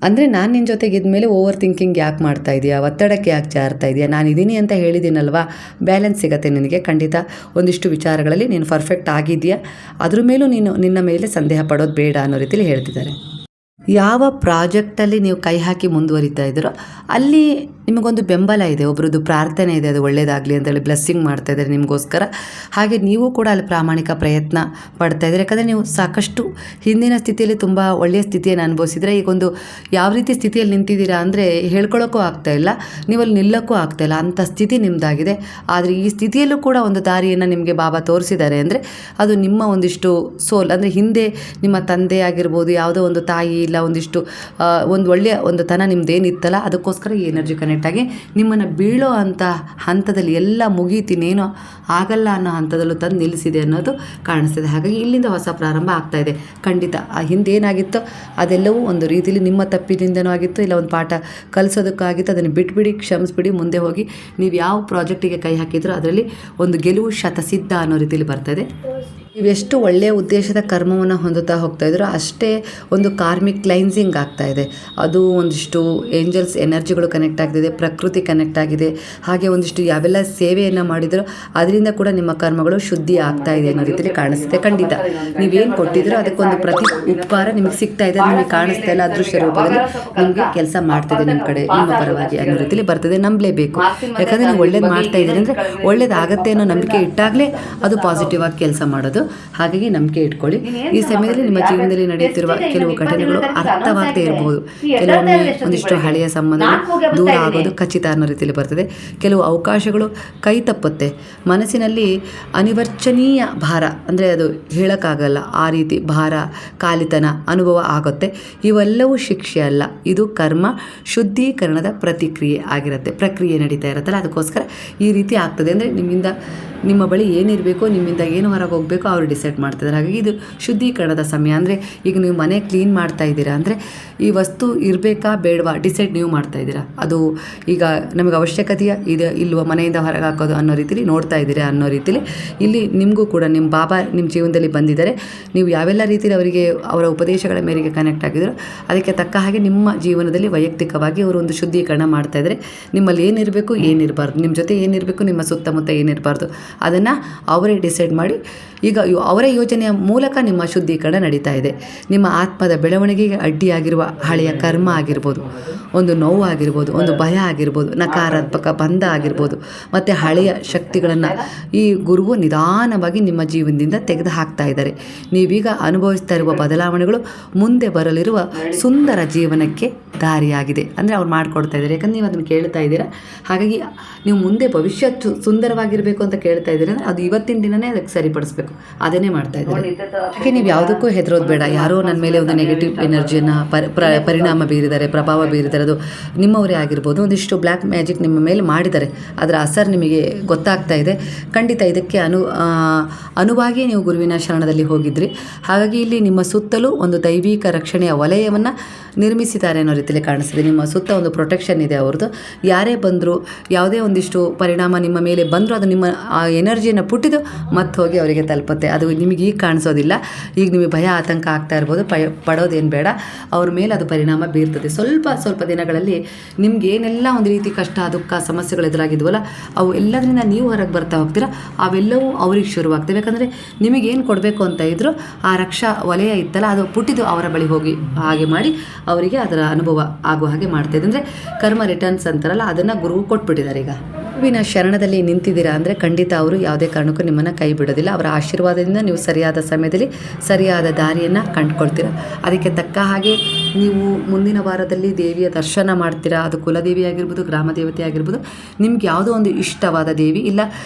ಅಂದರೆ ನಾನು ನಿನ್ನ ಜೊತೆಗೆ ಇದ್ಮೇಲೆ ಓವರ್ ಥಿಂಕಿಂಗ್ ಯಾಕೆ ಮಾಡ್ತಾ ಇದೆಯಾ, ಒತ್ತಡಕ್ಕೆ ಯಾಕೆ ಜಾರ್ತಾ ಇದೆಯಾ, ನಾನು ಇದ್ದೀನಿ ಅಂತ ಹೇಳಿದ್ದೀನಲ್ವಾ, ಬ್ಯಾಲೆನ್ಸ್ ಸಿಗುತ್ತೆ ನಿನಗೆ. ಖಂಡಿತ ಒಂದಿಷ್ಟು ವಿಚಾರಗಳಲ್ಲಿ ನೀನು ಪರ್ಫೆಕ್ಟ್ ಆಗಿದೆಯಾ, ಅದ್ರ ಮೇಲೂ ನೀನು ನಿನ್ನ ಮೇಲೆ ಸಂದೇಹ ಪಡೋದು ಬೇಡ ಅನ್ನೋ ರೀತಿಯಲ್ಲಿ ಹೇಳ್ತಿದ್ದಾರೆ. ಯಾವ ಪ್ರಾಜೆಕ್ಟಲ್ಲಿ ನೀವು ಕೈ ಹಾಕಿ ಮುಂದುವರಿತಾ ಇದ್ದೀರೋ ಅಲ್ಲಿ ನಿಮಗೊಂದು ಬೆಂಬಲ ಇದೆ, ಒಬ್ರದ್ದು ಪ್ರಾರ್ಥನೆ ಇದೆ, ಅದು ಒಳ್ಳೆಯದಾಗಲಿ ಅಂತೇಳಿ ಬ್ಲೆಸ್ಸಿಂಗ್ ಮಾಡ್ತಾ ಇದ್ದಾರೆ ನಿಮಗೋಸ್ಕರ. ಹಾಗೆ ನೀವು ಕೂಡ ಅಲ್ಲಿ ಪ್ರಾಮಾಣಿಕ ಪ್ರಯತ್ನ ಪಡ್ತಾ ಇದ್ದೀರಿ. ಯಾಕಂದರೆ ನೀವು ಸಾಕಷ್ಟು ಹಿಂದಿನ ಸ್ಥಿತಿಯಲ್ಲಿ ತುಂಬ ಒಳ್ಳೆಯ ಸ್ಥಿತಿಯನ್ನು ಅನುಭವಿಸಿದರೆ ಈಗೊಂದು ಯಾವ ರೀತಿ ಸ್ಥಿತಿಯಲ್ಲಿ ನಿಂತಿದ್ದೀರಾ ಅಂದರೆ ಹೇಳ್ಕೊಳ್ಳೋಕ್ಕೂ ಆಗ್ತಾಯಿಲ್ಲ, ನೀವಲ್ಲಿ ನಿಲ್ಲೋಕ್ಕೂ ಆಗ್ತಾಯಿಲ್ಲ, ಅಂಥ ಸ್ಥಿತಿ ನಿಮ್ಮದಾಗಿದೆ. ಆದರೆ ಈ ಸ್ಥಿತಿಯಲ್ಲೂ ಕೂಡ ಒಂದು ದಾರಿಯನ್ನು ನಿಮಗೆ ಬಾಬಾ ತೋರಿಸಿದ್ದಾರೆ ಅಂದರೆ ಅದು ನಿಮ್ಮ ಒಂದಿಷ್ಟು ಸೋಲ್, ಅಂದರೆ ಹಿಂದೆ ನಿಮ್ಮ ತಂದೆ ಆಗಿರ್ಬೋದು, ಯಾವುದೋ ಒಂದು ತಾಯಿ ಇಲ್ಲ ಒಂದಿಷ್ಟು ಒಂದು ಒಳ್ಳೆಯ ಒಂದು ತನ ನಿಮ್ಮದೇನಿತ್ತಲ್ಲ, ಅದಕ್ಕೋಸ್ಕರ ಈ ಎನರ್ಜಿ ಕನೆಕ್ಟ್ ಆಗಿ ನಿಮ್ಮನ್ನು ಬೀಳೋ ಅಂಥ ಹಂತದಲ್ಲಿ ಎಲ್ಲ ಮುಗೀತಿನೇನೋ ಆಗಲ್ಲ ಅನ್ನೋ ಹಂತದಲ್ಲೂ ತಂದು ನಿಲ್ಲಿಸಿದೆ ಅನ್ನೋದು ಕಾಣಿಸ್ತಿದೆ. ಹಾಗಾಗಿ ಇಲ್ಲಿಂದ ಹೊಸ ಪ್ರಾರಂಭ ಆಗ್ತಾ ಇದೆ. ಖಂಡಿತ ಆ ಹಿಂದೇನಾಗಿತ್ತೋ ಅದೆಲ್ಲವೂ ಒಂದು ರೀತಿಯಲ್ಲಿ ನಿಮ್ಮ ತಪ್ಪಿನಿಂದನೂ ಆಗಿತ್ತು, ಇಲ್ಲ ಒಂದು ಪಾಠ ಕಲಿಸೋದಕ್ಕಾಗಿತ್ತು. ಅದನ್ನು ಬಿಟ್ಬಿಡಿ, ಕ್ಷಮಿಸ್ಬಿಡಿ, ಮುಂದೆ ಹೋಗಿ ನೀವು ಯಾವ ಪ್ರಾಜೆಕ್ಟಿಗೆ ಕೈ ಹಾಕಿದ್ರೋ ಅದರಲ್ಲಿ ಒಂದು ಗೆಲುವು ಶತಸಿದ್ಧ ಅನ್ನೋ ರೀತಿಯಲ್ಲಿ ಬರ್ತದೆ. ನೀವೆಷ್ಟು ಒಳ್ಳೆಯ ಉದ್ದೇಶದ ಕರ್ಮವನ್ನು ಹೊಂದುತ್ತಾ ಹೋಗ್ತಾ ಇದ್ರೋ ಅಷ್ಟೇ ಒಂದು ಕಾರ್ಮಿಕ್ ಕ್ಲೈನ್ಸಿಂಗ್ ಆಗ್ತಾ ಇದೆ. ಅದು ಒಂದಿಷ್ಟು ಏಂಜಲ್ಸ್ ಎನರ್ಜಿಗಳು ಕನೆಕ್ಟ್ ಆಗ್ತಿದೆ, ಪ್ರಕೃತಿ ಕನೆಕ್ಟ್ ಆಗಿದೆ. ಹಾಗೆ ಒಂದಿಷ್ಟು ಯಾವೆಲ್ಲ ಸೇವೆಯನ್ನು ಮಾಡಿದ್ರೋ ಅದರಿಂದ ಕೂಡ ನಿಮ್ಮ ಕರ್ಮಗಳು ಶುದ್ಧಿ ಆಗ್ತಾ ಇದೆ ಅನ್ನೋ ರೀತಿಯಲ್ಲಿ ಕಾಣಿಸುತ್ತೆ. ಖಂಡಿತ ನೀವೇನು ಕೊಟ್ಟಿದ್ರೋ ಅದಕ್ಕೊಂದು ಪ್ರತಿ ಉಪಕಾರ ನಿಮಗೆ ಸಿಗ್ತಾ ಇದೆ, ನಿಮಗೆ ಕಾಣಿಸ್ತಾ ಇಲ್ಲ, ಅದೃಶ್ಯ ರೂಪದಲ್ಲಿ ನಿಮಗೆ ಕೆಲಸ ಮಾಡ್ತಿದೆ ನಿಮ್ಮ ಕಡೆ, ನಿಮ್ಮ ಪರವಾಗಿ ಅನ್ನೋ ರೀತಿಯಲ್ಲಿ ಬರ್ತದೆ. ನಂಬಲೇಬೇಕು, ಯಾಕಂದರೆ ನೀವು ಒಳ್ಳೇದು ಮಾಡ್ತಾ ಇದ್ದೀರಿ ಅಂದರೆ ಒಳ್ಳೇದಾಗತ್ತೆ ಅನ್ನೋ ನಂಬಿಕೆ ಇಟ್ಟಾಗಲೇ ಅದು ಪಾಸಿಟಿವ್ ಆಗಿ ಕೆಲಸ ಮಾಡೋದು. ಹಾಗಾಗಿ ನಂಬಿಕೆ ಇಟ್ಕೊಳ್ಳಿ. ಈ ಸಮಯದಲ್ಲಿ ನಿಮ್ಮ ಜೀವನದಲ್ಲಿ ನಡೆಯುತ್ತಿರುವ ಕೆಲವು ಘಟನೆಗಳು ಅರ್ಥವಾಗದೇ ಇರಬಹುದು, ಕೆಲವೊಮ್ಮೆ ಒಂದಿಷ್ಟು ಹಳೆಯ ಸಂಬಂಧಗಳು ದೂರ ಆಗೋದು ಖಚಿತ ಅನ್ನೋ ರೀತಿಯಲ್ಲಿ ಬರ್ತದೆ. ಕೆಲವು ಅವಕಾಶಗಳು ಕೈ ತಪ್ಪುತ್ತೆ, ಮನಸ್ಸಿನಲ್ಲಿ ಅನಿವಾರ್ಚನೀಯ ಭಾರ, ಅಂದರೆ ಅದು ಹೇಳೋಕ್ಕಾಗಲ್ಲ ಆ ರೀತಿ ಭಾರ, ಕಾಲಿತನ ಅನುಭವ ಆಗುತ್ತೆ. ಇವೆಲ್ಲವೂ ಶಿಕ್ಷೆ ಅಲ್ಲ, ಇದು ಕರ್ಮ ಶುದ್ಧೀಕರಣದ ಪ್ರತಿಕ್ರಿಯೆ ಆಗಿರುತ್ತೆ, ಪ್ರಕ್ರಿಯೆ ನಡೀತಾ ಇರುತ್ತಲ್ಲ, ಅದಕ್ಕೋಸ್ಕರ ಈ ರೀತಿ ಆಗ್ತದೆ. ಅಂದರೆ ನಿಮ್ಮಿಂದ ನಿಮ್ಮ ಬಳಿ ಏನಿರಬೇಕೋ, ನಿಮ್ಮಿಂದ ಏನು ಹೊರಗೆ ಹೋಗಬೇಕೋ ಅವರು ಡಿಸೈಡ್ ಮಾಡ್ತಿದ್ದಾರೆ. ಹಾಗಾಗಿ ಇದು ಶುದ್ಧೀಕರಣದ ಸಮಯ. ಅಂದರೆ ಈಗ ನೀವು ಮನೆ ಕ್ಲೀನ್ ಮಾಡ್ತಾ ಇದ್ದೀರಾ ಅಂದರೆ ಈ ವಸ್ತು ಇರಬೇಕಾ ಬೇಡವಾ ಡಿಸೈಡ್ ನೀವು ಮಾಡ್ತಾ ಇದ್ದೀರಾ. ಅದು ಈಗ ನಮಗೆ ಅವಶ್ಯಕತೆಯ ಇದೆ ಇಲ್ವ ಮನೆಯಿಂದ ಹೊರಗೆ ಹಾಕೋದು ಅನ್ನೋ ರೀತಿಲಿ ನೋಡ್ತಾ ಇದ್ದೀರಾ ಅನ್ನೋ ರೀತಿಲಿ ಇಲ್ಲಿ ನಿಮಗೂ ಕೂಡ ನಿಮ್ಮ ಬಾಬಾ ನಿಮ್ಮ ಜೀವನದಲ್ಲಿ ಬಂದಿದ್ದಾರೆ. ನೀವು ಯಾವೆಲ್ಲ ರೀತಿಯಲ್ಲಿ ಅವರಿಗೆ ಅವರ ಉಪದೇಶಗಳ ಮೇರೆಗೆ ಕನೆಕ್ಟ್ ಆಗಿದ್ರು ಅದಕ್ಕೆ ತಕ್ಕ ಹಾಗೆ ನಿಮ್ಮ ಜೀವನದಲ್ಲಿ ವೈಯಕ್ತಿಕವಾಗಿ ಅವರು ಒಂದು ಶುದ್ಧೀಕರಣ ಮಾಡ್ತಾ ಇದ್ದಾರೆ. ನಿಮ್ಮಲ್ಲಿ ಏನಿರಬೇಕು ಏನಿರಬಾರ್ದು, ನಿಮ್ಮ ಜೊತೆ ಏನಿರಬೇಕು, ನಿಮ್ಮ ಸುತ್ತಮುತ್ತ ಏನಿರಬಾರ್ದು ಅದನ್ನು ಅವರೇ ಡಿಸೈಡ್ ಮಾಡಿ ಈಗ ಅವರ ಯೋಜನೆಯ ಮೂಲಕ ನಿಮ್ಮ ಶುದ್ಧೀಕರಣ ನಡೀತಾ ಇದೆ. ನಿಮ್ಮ ಆತ್ಮದ ಬೆಳವಣಿಗೆಗೆ ಅಡ್ಡಿಯಾಗಿರುವ ಹಳೆಯ ಕರ್ಮ ಆಗಿರ್ಬೋದು, ಒಂದು ನೋವು ಆಗಿರ್ಬೋದು, ಒಂದು ಭಯ ಆಗಿರ್ಬೋದು, ನಕಾರಾತ್ಮಕ ಬಂಧ ಆಗಿರ್ಬೋದು, ಮತ್ತು ಹಳೆಯ ಶಕ್ತಿಗಳನ್ನು ಈ ಗುರುವು ನಿಧಾನವಾಗಿ ನಿಮ್ಮ ಜೀವನದಿಂದ ತೆಗೆದು ಹಾಕ್ತಾ ಇದ್ದಾರೆ. ನೀವೀಗ ಅನುಭವಿಸ್ತಾ ಇರುವ ಬದಲಾವಣೆಗಳು ಮುಂದೆ ಬರಲಿರುವ ಸುಂದರ ಜೀವನಕ್ಕೆ ದಾರಿಯಾಗಿದೆ. ಅಂದರೆ ಅವ್ರು ಮಾಡಿಕೊಡ್ತಾ ಇದ್ದಾರೆ, ಯಾಕಂದರೆ ನೀವು ಅದನ್ನು ಕೇಳ್ತಾ ಇದ್ದೀರಾ. ಹಾಗಾಗಿ ನೀವು ಮುಂದೆ ಭವಿಷ್ಯ ಸುಂದರವಾಗಿರಬೇಕು ಅಂತ ಕೇಳ್ತಾ ಇದ್ದೀರ ಅಂದರೆ ಅದು ಇವತ್ತಿನ ದಿನವೇ ಅದಕ್ಕೆ ಸರಿಪಡಿಸ್ಬೇಕು, ಅದನ್ನೇ ಮಾಡ್ತಾ ಇದ್ದಾರೆ. ಹಾಗೆ ನೀವು ಯಾವುದಕ್ಕೂ ಹೆದರೋದು ಬೇಡ. ಯಾರೋ ನನ್ನ ಮೇಲೆ ಒಂದು ನೆಗೆಟಿವ್ ಎನರ್ಜಿಯನ್ನು ಪರಿಣಾಮ ಬೀರಿದ್ದಾರೆ, ಪ್ರಭಾವ ಬೀರಿದ್ದಾರೆ, ಅದು ನಿಮ್ಮವರೇ ಆಗಿರ್ಬೋದು. ಒಂದಿಷ್ಟು ಬ್ಲ್ಯಾಕ್ ಮ್ಯಾಜಿಕ್ ನಿಮ್ಮ ಮೇಲೆ ಮಾಡಿದ್ದಾರೆ, ಅದರ ಅಸರ್ ನಿಮಗೆ ಗೊತ್ತಾಗ್ತಾ ಇದೆ. ಖಂಡಿತ ಇದಕ್ಕೆ ಅನುವಾಗಿ ನೀವು ಗುರುವಿನ ಶರಣದಲ್ಲಿ ಹೋಗಿದ್ರಿ. ಹಾಗಾಗಿ ಇಲ್ಲಿ ನಿಮ್ಮ ಸುತ್ತಲೂ ಒಂದು ದೈವಿಕ ರಕ್ಷಣೆಯ ವಲಯವನ್ನು ನಿರ್ಮಿಸಿದ್ದಾರೆ ಅನ್ನೋ ರೀತಿಯಲ್ಲಿ ರೀತಿಯಲ್ಲಿ ಕಾಣಿಸ್ತಿದೆ. ನಿಮ್ಮ ಸುತ್ತ ಒಂದು ಪ್ರೊಟೆಕ್ಷನ್ ಇದೆ ಅವ್ರದ್ದು. ಯಾರೇ ಬಂದರೂ ಯಾವುದೇ ಒಂದಿಷ್ಟು ಪರಿಣಾಮ ನಿಮ್ಮ ಮೇಲೆ ಬಂದರೂ ಅದು ನಿಮ್ಮ ಆ ಎನರ್ಜಿಯನ್ನು ಪುಟ್ಟಿದ್ದು ಮತ್ತೆ ಹೋಗಿ ಅವರಿಗೆ ತಲುಪುತ್ತೆ. ಅದು ನಿಮಗೆ ಈಗ ಕಾಣಿಸೋದಿಲ್ಲ. ಈಗ ನಿಮಗೆ ಭಯ ಆತಂಕ ಆಗ್ತಾ ಇರ್ಬೋದು, ಪಡೋದೇನು ಬೇಡ. ಅವ್ರ ಮೇಲೆ ಅದು ಪರಿಣಾಮ ಬೀರ್ತದೆ. ಸ್ವಲ್ಪ ದಿನಗಳಲ್ಲಿ ನಿಮ್ಗೆ ಏನೆಲ್ಲ ಒಂದು ರೀತಿ ಕಷ್ಟ ದುಃಖ ಸಮಸ್ಯೆಗಳು ಎದುರಾಗಿದ್ವಲ್ಲ, ಅವು ಎಲ್ಲದರಿಂದ ನೀವು ಹೊರಗೆ ಬರ್ತಾ ಹೋಗ್ತೀರಾ. ಅವೆಲ್ಲವೂ ಅವ್ರಿಗೆ ಶುರುವಾಗ್ತವೆ. ಯಾಕಂದರೆ ನಿಮಗೇನು ಕೊಡಬೇಕು ಅಂತ ಇದ್ದರೂ ಆ ರಕ್ಷಾ ವಲಯ ಇತ್ತಲ್ಲ, ಅದು ಪುಟ್ಟಿದ್ದು ಅವರ ಬಳಿ ಹೋಗಿ ಹಾಗೆ ಮಾಡಿ ಅವರಿಗೆ ಅದರ ಅನುಭವ ಆಗುವ ಹಾಗೆ ಮಾಡ್ತಾಯಿದೆ. ಅಂದರೆ ಕರ್ಮ ರಿಟರ್ನ್ಸ್ ಅಂತಾರಲ್ಲ, ಅದನ್ನು ಗುರು ಕೊಟ್ಬಿಟ್ಟಿದ್ದಾರೆ. ಈಗ ಗುರುವಿನ ಶರಣದಲ್ಲಿ ನಿಂತಿದ್ದೀರಾ ಅಂದರೆ ಖಂಡಿತ ಅವರು ಯಾವುದೇ ಕಾರಣಕ್ಕೂ ನಿಮ್ಮನ್ನು ಕೈ ಬಿಡೋದಿಲ್ಲ. ಅವರ ಆಶೀರ್ವಾದದಿಂದ ನೀವು ಸರಿಯಾದ ಸಮಯದಲ್ಲಿ ಸರಿಯಾದ ದಾರಿಯನ್ನು ಕಂಡುಕೊಳ್ತೀರಾ. ಅದಕ್ಕೆ ತಕ್ಕ ಹಾಗೆ ನೀವು ಮುಂದಿನ ವಾರದಲ್ಲಿ ದೇವಿಯ ದರ್ಶನ ಮಾಡ್ತೀರಾ. ಅದು ಕುಲದೇವಿ ಆಗಿರ್ಬೋದು, ಗ್ರಾಮ ದೇವತೆ ಆಗಿರ್ಬೋದು, ನಿಮ್ಗೆ ಯಾವುದೋ ಒಂದು ಇಷ್ಟವಾದ ದೇವಿ, ಇಲ್ಲ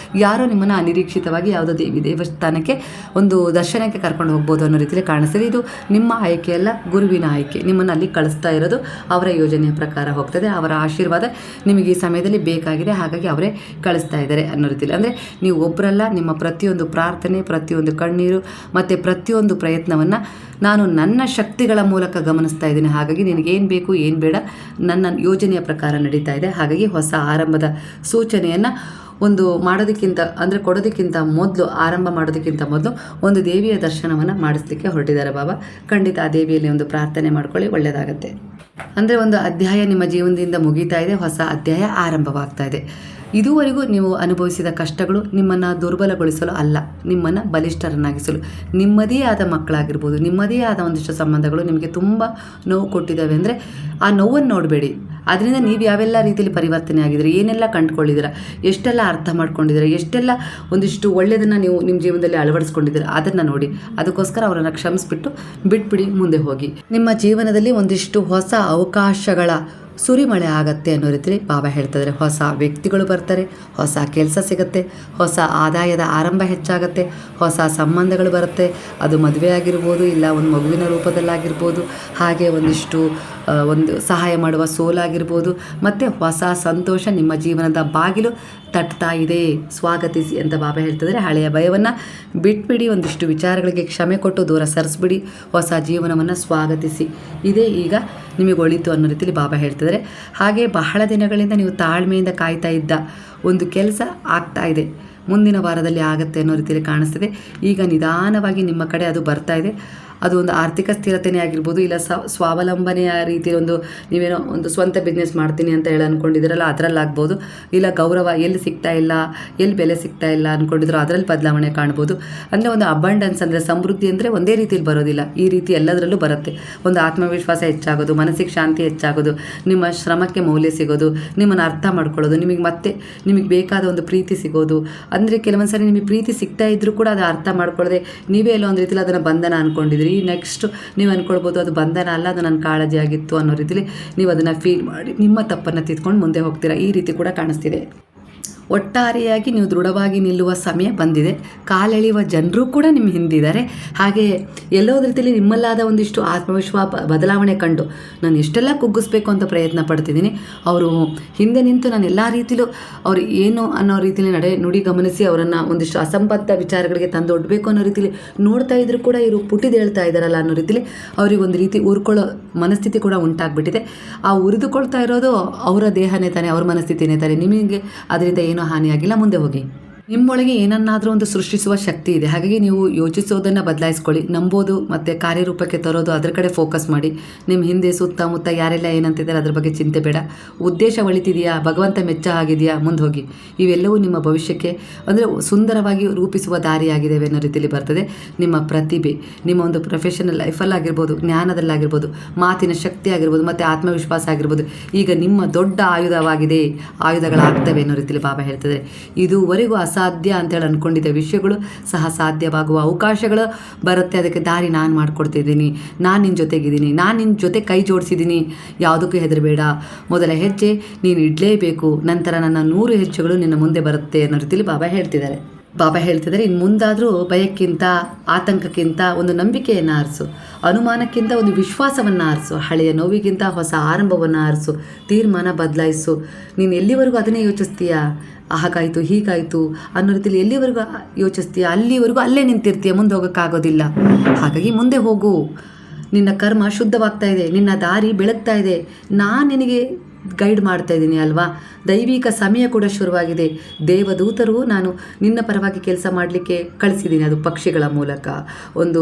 ಯಾರೋ ನಿಮ್ಮನ್ನು ಅನಿರೀಕ್ಷಿತವಾಗಿ ಯಾವುದೋ ದೇವಿ ದೇವಸ್ಥಾನಕ್ಕೆ ಒಂದು ದರ್ಶನಕ್ಕೆ ಕರ್ಕೊಂಡು ಹೋಗ್ಬೋದು ಅನ್ನೋ ರೀತಿಯಲ್ಲಿ ಕಾಣಿಸ್ತದೆ. ಇದು ನಿಮ್ಮ ಆಯ್ಕೆಯಲ್ಲ, ಗುರುವಿನ ಆಯ್ಕೆ. ನಿಮ್ಮನ್ನು ಅಲ್ಲಿ ಕಳಿಸ್ತಾ ಇರೋದು ಅವರ ಯೋಜನೆಯ ಪ್ರಕಾರ ಹೋಗ್ತದೆ. ಅವರ ಆಶೀರ್ವಾದ ನಿಮಗೆ ಈ ಸಮಯದಲ್ಲಿ ಬೇಕಾಗಿದೆ, ಹಾಗಾಗಿ ಅವರೇ ಕಳಿಸ್ತಾ ಇದ್ದಾರೆ ಅನ್ನೋ ರೀತಿಯಲ್ಲಿ. ಅಂದರೆ ನೀವು ಒಬ್ಬರಲ್ಲ, ನಿಮ್ಮ ಪ್ರತಿಯೊಂದು ಪ್ರಾರ್ಥನೆ, ಪ್ರತಿಯೊಂದು ಕಣ್ಣೀರು ಮತ್ತು ಪ್ರತಿಯೊಂದು ಪ್ರಯತ್ನವನ್ನು ನಾನು ನನ್ನ ಶಕ್ತಿಗಳ ಮೂಲಕ ಗಮನಿಸ್ತಾ ಇದ್ದೀನಿ. ಹಾಗಾಗಿ ನಿನಗೇನು ಬೇಕು ಏನು ಬೇಡ ನನ್ನ ಯೋಜನೆಯ ಪ್ರಕಾರ ನಡೀತಾ ಇದೆ. ಹಾಗಾಗಿ ಹೊಸ ಆರಂಭದ ಸೂಚನೆಯನ್ನು ಒಂದು ಮಾಡೋದಕ್ಕಿಂತ ಅಂದರೆ ಕೊಡೋದಕ್ಕಿಂತ ಮೊದಲು, ಆರಂಭ ಮಾಡೋದಕ್ಕಿಂತ ಮೊದಲು ಒಂದು ದೇವಿಯ ದರ್ಶನವನ್ನು ಮಾಡಿಸ್ಲಿಕ್ಕೆ ಹೊರಟಿದ್ದಾರೆ ಬಾಬಾ. ಖಂಡಿತ ಆ ದೇವಿಯಲ್ಲಿ ಒಂದು ಪ್ರಾರ್ಥನೆ ಮಾಡ್ಕೊಳ್ಳಿ, ಒಳ್ಳೆಯದಾಗತ್ತೆ. ಅಂದರೆ ಒಂದು ಅಧ್ಯಾಯ ನಿಮ್ಮ ಜೀವನದಿಂದ ಮುಗೀತಾ ಇದೆ, ಹೊಸ ಅಧ್ಯಾಯ ಆರಂಭವಾಗ್ತಾ ಇದೆ. ಇದುವರೆಗೂ ನೀವು ಅನುಭವಿಸಿದ ಕಷ್ಟಗಳು ನಿಮ್ಮನ್ನು ದುರ್ಬಲಗೊಳಿಸಲು ಅಲ್ಲ, ನಿಮ್ಮನ್ನು ಬಲಿಷ್ಠರನ್ನಾಗಿಸಲು. ನಿಮ್ಮದೇ ಆದ ಮಕ್ಕಳಾಗಿರ್ಬೋದು, ನಿಮ್ಮದೇ ಆದ ಒಂದಿಷ್ಟು ಸಂಬಂಧಗಳು ನಿಮಗೆ ತುಂಬ ನೋವು ಕೊಟ್ಟಿದ್ದಾವೆ ಅಂದರೆ ಆ ನೋವನ್ನು ನೋಡಬೇಡಿ. ಅದರಿಂದ ನೀವು ಯಾವೆಲ್ಲ ರೀತಿಯಲ್ಲಿ ಪರಿವರ್ತನೆ ಆಗಿದ್ದೀರಿ, ಏನೆಲ್ಲ ಕಂಡುಕೊಂಡಿದ್ದೀರಾ, ಎಷ್ಟೆಲ್ಲ ಅರ್ಥ ಮಾಡ್ಕೊಂಡಿದ್ದೀರಾ, ಎಷ್ಟೆಲ್ಲ ಒಂದಿಷ್ಟು ಒಳ್ಳೆಯದನ್ನು ನೀವು ನಿಮ್ಮ ಜೀವನದಲ್ಲಿ ಅಳವಡಿಸ್ಕೊಂಡಿದ್ದೀರಾ, ಅದನ್ನು ನೋಡಿ. ಅದಕ್ಕೋಸ್ಕರ ಅವರನ್ನು ಕ್ಷಮಿಸ್ಬಿಟ್ಟು ಬಿಟ್ಬಿಡಿ, ಮುಂದೆ ಹೋಗಿ. ನಿಮ್ಮ ಜೀವನದಲ್ಲಿ ಒಂದಿಷ್ಟು ಹೊಸ ಅವಕಾಶಗಳ ಸುರಿಮಳೆ ಆಗತ್ತೆ ಅನ್ನೋ ರೀತಿಯಲ್ಲಿ ಬಾಬಾ ಹೇಳ್ತಿದ್ದಾರೆ. ಹೊಸ ವ್ಯಕ್ತಿಗಳು ಬರ್ತಾರೆ, ಹೊಸ ಕೆಲಸ ಸಿಗುತ್ತೆ, ಹೊಸ ಆದಾಯದ ಆರಂಭ ಹೆಚ್ಚಾಗುತ್ತೆ, ಹೊಸ ಸಂಬಂಧಗಳು ಬರುತ್ತೆ. ಅದು ಮದುವೆ ಆಗಿರ್ಬೋದು, ಇಲ್ಲ ಒಂದು ಮಗುವಿನ ರೂಪದಲ್ಲಾಗಿರ್ಬೋದು, ಹಾಗೆ ಒಂದಿಷ್ಟು ಒಂದು ಸಹಾಯ ಮಾಡುವ ಸೋಲಾಗಿರ್ಬೋದು, ಮತ್ತು ಹೊಸ ಸಂತೋಷ ನಿಮ್ಮ ಜೀವನದ ಬಾಗಿಲು ತಟ್ತಾ ಇದೆ, ಸ್ವಾಗತಿಸಿ ಅಂತ ಬಾಬಾ ಹೇಳ್ತಿದ್ದಾರೆ. ಹಳೆಯ ಭಯವನ್ನು ಬಿಟ್ಬಿಡಿ, ಒಂದಿಷ್ಟು ವಿಚಾರಗಳಿಗೆ ಕ್ಷಮೆ ಕೊಟ್ಟು ದೂರ ಸರಿಸ್ಬಿಡಿ, ಹೊಸ ಜೀವನವನ್ನು ಸ್ವಾಗತಿಸಿ. ಇದೇ ಈಗ ನಿಮಗೆ ಒಳಿತು ಅನ್ನೋ ರೀತಿಯಲ್ಲಿ ಬಾಬಾ ಹೇಳ್ತಿದ್ದಾರೆ. ಹಾಗೆ ಬಹಳ ದಿನಗಳಿಂದ ನೀವು ತಾಳ್ಮೆಯಿಂದ ಕಾಯ್ತಾ ಇದ್ದ ಒಂದು ಕೆಲಸ ಆಗ್ತಾ ಇದೆ, ಮುಂದಿನ ವಾರದಲ್ಲಿ ಆಗುತ್ತೆ ಅನ್ನೋ ರೀತಿಯಲ್ಲಿ ಕಾಣಿಸ್ತಿದೆ. ಈಗ ನಿಧಾನವಾಗಿ ನಿಮ್ಮ ಕಡೆ ಅದು ಬರ್ತಾ ಇದೆ. ಅದು ಒಂದು ಆರ್ಥಿಕ ಸ್ಥಿರತೆಯೇ ಆಗಿರ್ಬೋದು, ಇಲ್ಲ ಸ್ವಾವಲಂಬನೆಯ ರೀತಿಯಲ್ಲಿ ಒಂದು ನೀವೇನೋ ಒಂದು ಸ್ವಂತ ಬಿಸ್ನೆಸ್ ಮಾಡ್ತೀನಿ ಅಂತ ಹೇಳಿ ಅಂದ್ಕೊಂಡಿದ್ದೀರಲ್ಲ, ಅದರಲ್ಲಾಗ್ಬೋದು. ಇಲ್ಲ ಗೌರವ ಎಲ್ಲಿ ಸಿಗ್ತಾ ಇಲ್ಲ, ಎಲ್ಲಿ ಬೆಲೆ ಸಿಗ್ತಾ ಇಲ್ಲ ಅಂದ್ಕೊಂಡಿದ್ರು, ಅದರಲ್ಲಿ ಬದಲಾವಣೆ ಕಾಣ್ಬೋದು. ಅಂದರೆ ಒಂದು ಅಬಂಡೆನ್ಸ್ ಅಂದರೆ ಸಮೃದ್ಧಿ ಅಂದರೆ ಒಂದೇ ರೀತಿಯಲ್ಲಿ ಬರೋದಿಲ್ಲ, ಈ ರೀತಿ ಎಲ್ಲದರಲ್ಲೂ ಬರುತ್ತೆ. ಒಂದು ಆತ್ಮವಿಶ್ವಾಸ ಹೆಚ್ಚಾಗೋದು, ಮನಸ್ಸಿಗೆ ಶಾಂತಿ ಹೆಚ್ಚಾಗೋದು, ನಿಮ್ಮ ಶ್ರಮಕ್ಕೆ ಮೌಲ್ಯ ಸಿಗೋದು, ನಿಮ್ಮನ್ನು ಅರ್ಥ ಮಾಡ್ಕೊಳ್ಳೋದು, ನಿಮಗೆ ಬೇಕಾದ ಒಂದು ಪ್ರೀತಿ ಸಿಗೋದು. ಅಂದರೆ ಕೆಲವೊಂದು ಸರಿ ನಿಮಗೆ ಪ್ರೀತಿ ಸಿಗ್ತಾ ಇದ್ದರೂ ಕೂಡ ಅದು ಅರ್ಥ ಮಾಡ್ಕೊಳ್ಳದೆ ನೀವೇ ಎಲ್ಲ ಒಂದು ರೀತಿಯಲ್ಲಿ ಅದನ್ನು ಬಂಧನ ಅಂದ್ಕೊಂಡಿದ್ರಿ. ನೆಕ್ಸ್ಟ್ ನೀವು ಅಂದ್ಕೊಳ್ಬೋದು ಅದು ಬಂಧನ ಅಲ್ಲ, ಅದು ನನ್ನ ಕಾಳಜಿ ಆಗಿತ್ತು ಅನ್ನೋ ರೀತಿಯಲ್ಲಿ ನೀವು ಅದನ್ನು ಫೀಲ್ ಮಾಡಿ ನಿಮ್ಮ ತಪ್ಪನ್ನು ತಿದ್ಕೊಂಡು ಮುಂದೆ ಹೋಗ್ತೀರಾ. ಈ ರೀತಿ ಕೂಡ ಕಾಣಿಸ್ತಿದೆ. ಒಟ್ಟಾರೆಯಾಗಿ ನೀವು ದೃಢವಾಗಿ ನಿಲ್ಲುವ ಸಮಯ ಬಂದಿದೆ. ಕಾಲೆಳೆಯುವ ಜನರು ಕೂಡ ನಿಮ್ಮ ಹಿಂದಿದ್ದಾರೆ. ಹಾಗೆ ಎಲ್ಲೋ ರೀತಿಯಲ್ಲಿ ನಿಮ್ಮಲ್ಲಾದ ಒಂದಿಷ್ಟು ಆತ್ಮವಿಶ್ವಾಸ ಬದಲಾವಣೆ ಕಂಡು ನಾನು ಎಷ್ಟೆಲ್ಲ ಕುಗ್ಗಿಸ್ಬೇಕು ಅಂತ ಪ್ರಯತ್ನ ಪಡ್ತಿದ್ದೀನಿ. ಅವರು ಹಿಂದೆ ನಿಂತು ನಾನು ಎಲ್ಲ ರೀತಿಲೂ ಅವರು ಏನು ಅನ್ನೋ ರೀತಿಯಲ್ಲಿ ನುಡಿ ಗಮನಿಸಿ ಅವರನ್ನು ಒಂದಿಷ್ಟು ಅಸಂಬದ್ಧ ವಿಚಾರಗಳಿಗೆ ತಂದು ಒಡ್ಬೇಕು ಅನ್ನೋ ರೀತಿಯಲ್ಲಿ ನೋಡ್ತಾ ಇದ್ರು ಕೂಡ ಇವರು ಪುಟ್ಟಿದೇಳ್ತಾ ಇದ್ದಾರಲ್ಲ ಅನ್ನೋ ರೀತಿಯಲ್ಲಿ ಅವ್ರಿಗೆ ಒಂದು ರೀತಿ ಉರ್ಕೊಳ್ಳೋ ಮನಸ್ಥಿತಿ ಕೂಡ ಉಂಟಾಗ್ಬಿಟ್ಟಿದೆ. ಆ ಉರಿದುಕೊಳ್ತಾ ಇರೋದು ಅವರ ದೇಹನೇ ತಾನೆ, ಅವ್ರ ಮನಸ್ಥಿತಿನೇ ತಾನೆ. ನಿಮಗೆ ಅದರಿಂದ ಏನೂ ಹಾನಿಯಾಗಿಲ್ಲ, ಮುಂದೆ ಹೋಗಿ. ನಿಮ್ಮೊಳಗೆ ಏನನ್ನಾದರೂ ಒಂದು ಸೃಷ್ಟಿಸುವ ಶಕ್ತಿ ಇದೆ. ಹಾಗಾಗಿ ನೀವು ಯೋಚಿಸೋದನ್ನು ಬದಲಾಯಿಸ್ಕೊಳ್ಳಿ, ನಂಬೋದು ಮತ್ತು ಕಾರ್ಯರೂಪಕ್ಕೆ ತರೋದು, ಅದರ ಕಡೆ ಫೋಕಸ್ ಮಾಡಿ. ನಿಮ್ಮ ಹಿಂದೆ ಸುತ್ತಮುತ್ತ ಯಾರೆಲ್ಲ ಏನಂತಿದ್ದಾರೆ ಅದ್ರ ಬಗ್ಗೆ ಚಿಂತೆ ಬೇಡ. ಉದ್ದೇಶ ಒಳಿತಿದೆಯಾ, ಭಗವಂತ ಮೆಚ್ಚ ಆಗಿದೆಯಾ, ಮುಂದೆ ಹೋಗಿ. ಇವೆಲ್ಲವೂ ನಿಮ್ಮ ಭವಿಷ್ಯಕ್ಕೆ ಅಂದರೆ ಸುಂದರವಾಗಿ ರೂಪಿಸುವ ದಾರಿಯಾಗಿದ್ದೇವೆ ಅನ್ನೋ ರೀತಿಯಲ್ಲಿ ಬರ್ತದೆ. ನಿಮ್ಮ ಪ್ರತಿಭೆ, ನಿಮ್ಮ ಒಂದು ಪ್ರೊಫೆಷನಲ್ ಲೈಫಲ್ಲಾಗಿರ್ಬೋದು, ಜ್ಞಾನದಲ್ಲಾಗಿರ್ಬೋದು, ಮಾತಿನ ಶಕ್ತಿ ಆಗಿರ್ಬೋದು, ಮತ್ತು ಆತ್ಮವಿಶ್ವಾಸ ಆಗಿರ್ಬೋದು, ಈಗ ನಿಮ್ಮ ದೊಡ್ಡ ಆಯುಧವಾಗಿದೆ, ಆಯುಧಗಳಾಗ್ತವೆ ಅನ್ನೋ ರೀತಿಯಲ್ಲಿ ಬಾಬಾ ಹೇಳ್ತಿದ್ದಾರೆ. ಇದುವರೆಗೂ ಸಾಧ್ಯ ಅಂತೇಳಿ ಅಂದ್ಕೊಂಡಿದ್ದ ವಿಷಯಗಳು ಸಹ ಸಾಧ್ಯವಾಗುವ ಅವಕಾಶಗಳು ಬರುತ್ತೆ. ಅದಕ್ಕೆ ದಾರಿ ನಾನು ಮಾಡಿಕೊಡ್ತಿದ್ದೀನಿ, ನಾನು ನಿನ್ನ ಜೊತೆಗಿದ್ದೀನಿ, ನಾನು ನಿನ್ನ ಜೊತೆ ಕೈ ಜೋಡಿಸಿದ್ದೀನಿ, ಯಾವುದಕ್ಕೂ ಹೆದರಬೇಡ. ಮೊದಲ ಹೆಜ್ಜೆ ನೀನು ಇಡಲೇಬೇಕು, ನಂತರ ನನ್ನ 100 ಹೆಜ್ಜೆಗಳು ನಿನ್ನ ಮುಂದೆ ಬರುತ್ತೆ ಅನ್ನೋ ರೀತಿಯಲ್ಲಿ ಬಾಬಾ ಹೇಳ್ತಿದ್ದಾರೆ. ಇನ್ನು ಮುಂದಾದರೂ ಭಯಕ್ಕಿಂತ ಆತಂಕಕ್ಕಿಂತ ಒಂದು ನಂಬಿಕೆಯನ್ನು ಆರಿಸು, ಅನುಮಾನಕ್ಕಿಂತ ಒಂದು ವಿಶ್ವಾಸವನ್ನು ಆರಿಸು, ಹಳೆಯ ನೋವಿಗಿಂತ ಹೊಸ ಆರಂಭವನ್ನು ಆರಿಸು, ತೀರ್ಮಾನ ಬದಲಾಯಿಸು. ನೀನು ಎಲ್ಲಿವರೆಗೂ ಅದನ್ನೇ ಯೋಚಿಸ್ತೀಯಾ, ಹಾಗಾಯಿತು ಹೀಗಾಯಿತು ಅನ್ನೋ ರೀತಿಯಲ್ಲಿ ಎಲ್ಲಿವರೆಗೂ ಯೋಚಿಸ್ತೀಯ, ಅಲ್ಲಿವರೆಗೂ ಅಲ್ಲೇ ನಿಂತಿರ್ತೀಯ, ಮುಂದೆ ಹೋಗೋಕ್ಕಾಗೋದಿಲ್ಲ. ಹಾಗಾಗಿ ಮುಂದೆ ಹೋಗು. ನಿನ್ನ ಕರ್ಮ ಶುದ್ಧವಾಗ್ತಾ ಇದೆ, ನಿನ್ನ ದಾರಿ ಬೆಳಗ್ತಾ ಇದೆ, ನಾನು ನಿನಗೆ ಗೈಡ್ ಮಾಡ್ತಾ ಇದ್ದೀನಿ ಅಲ್ವಾ. ದೈವಿಕ ಸಮಯ ಕೂಡ ಶುರುವಾಗಿದೆ. ದೇವದೂತರು ನಾನು ನಿನ್ನ ಪರವಾಗಿ ಕೆಲಸ ಮಾಡಲಿಕ್ಕೆ ಕಳಿಸಿದ್ದೀನಿ. ಅದು ಪಕ್ಷಿಗಳ ಮೂಲಕ, ಒಂದು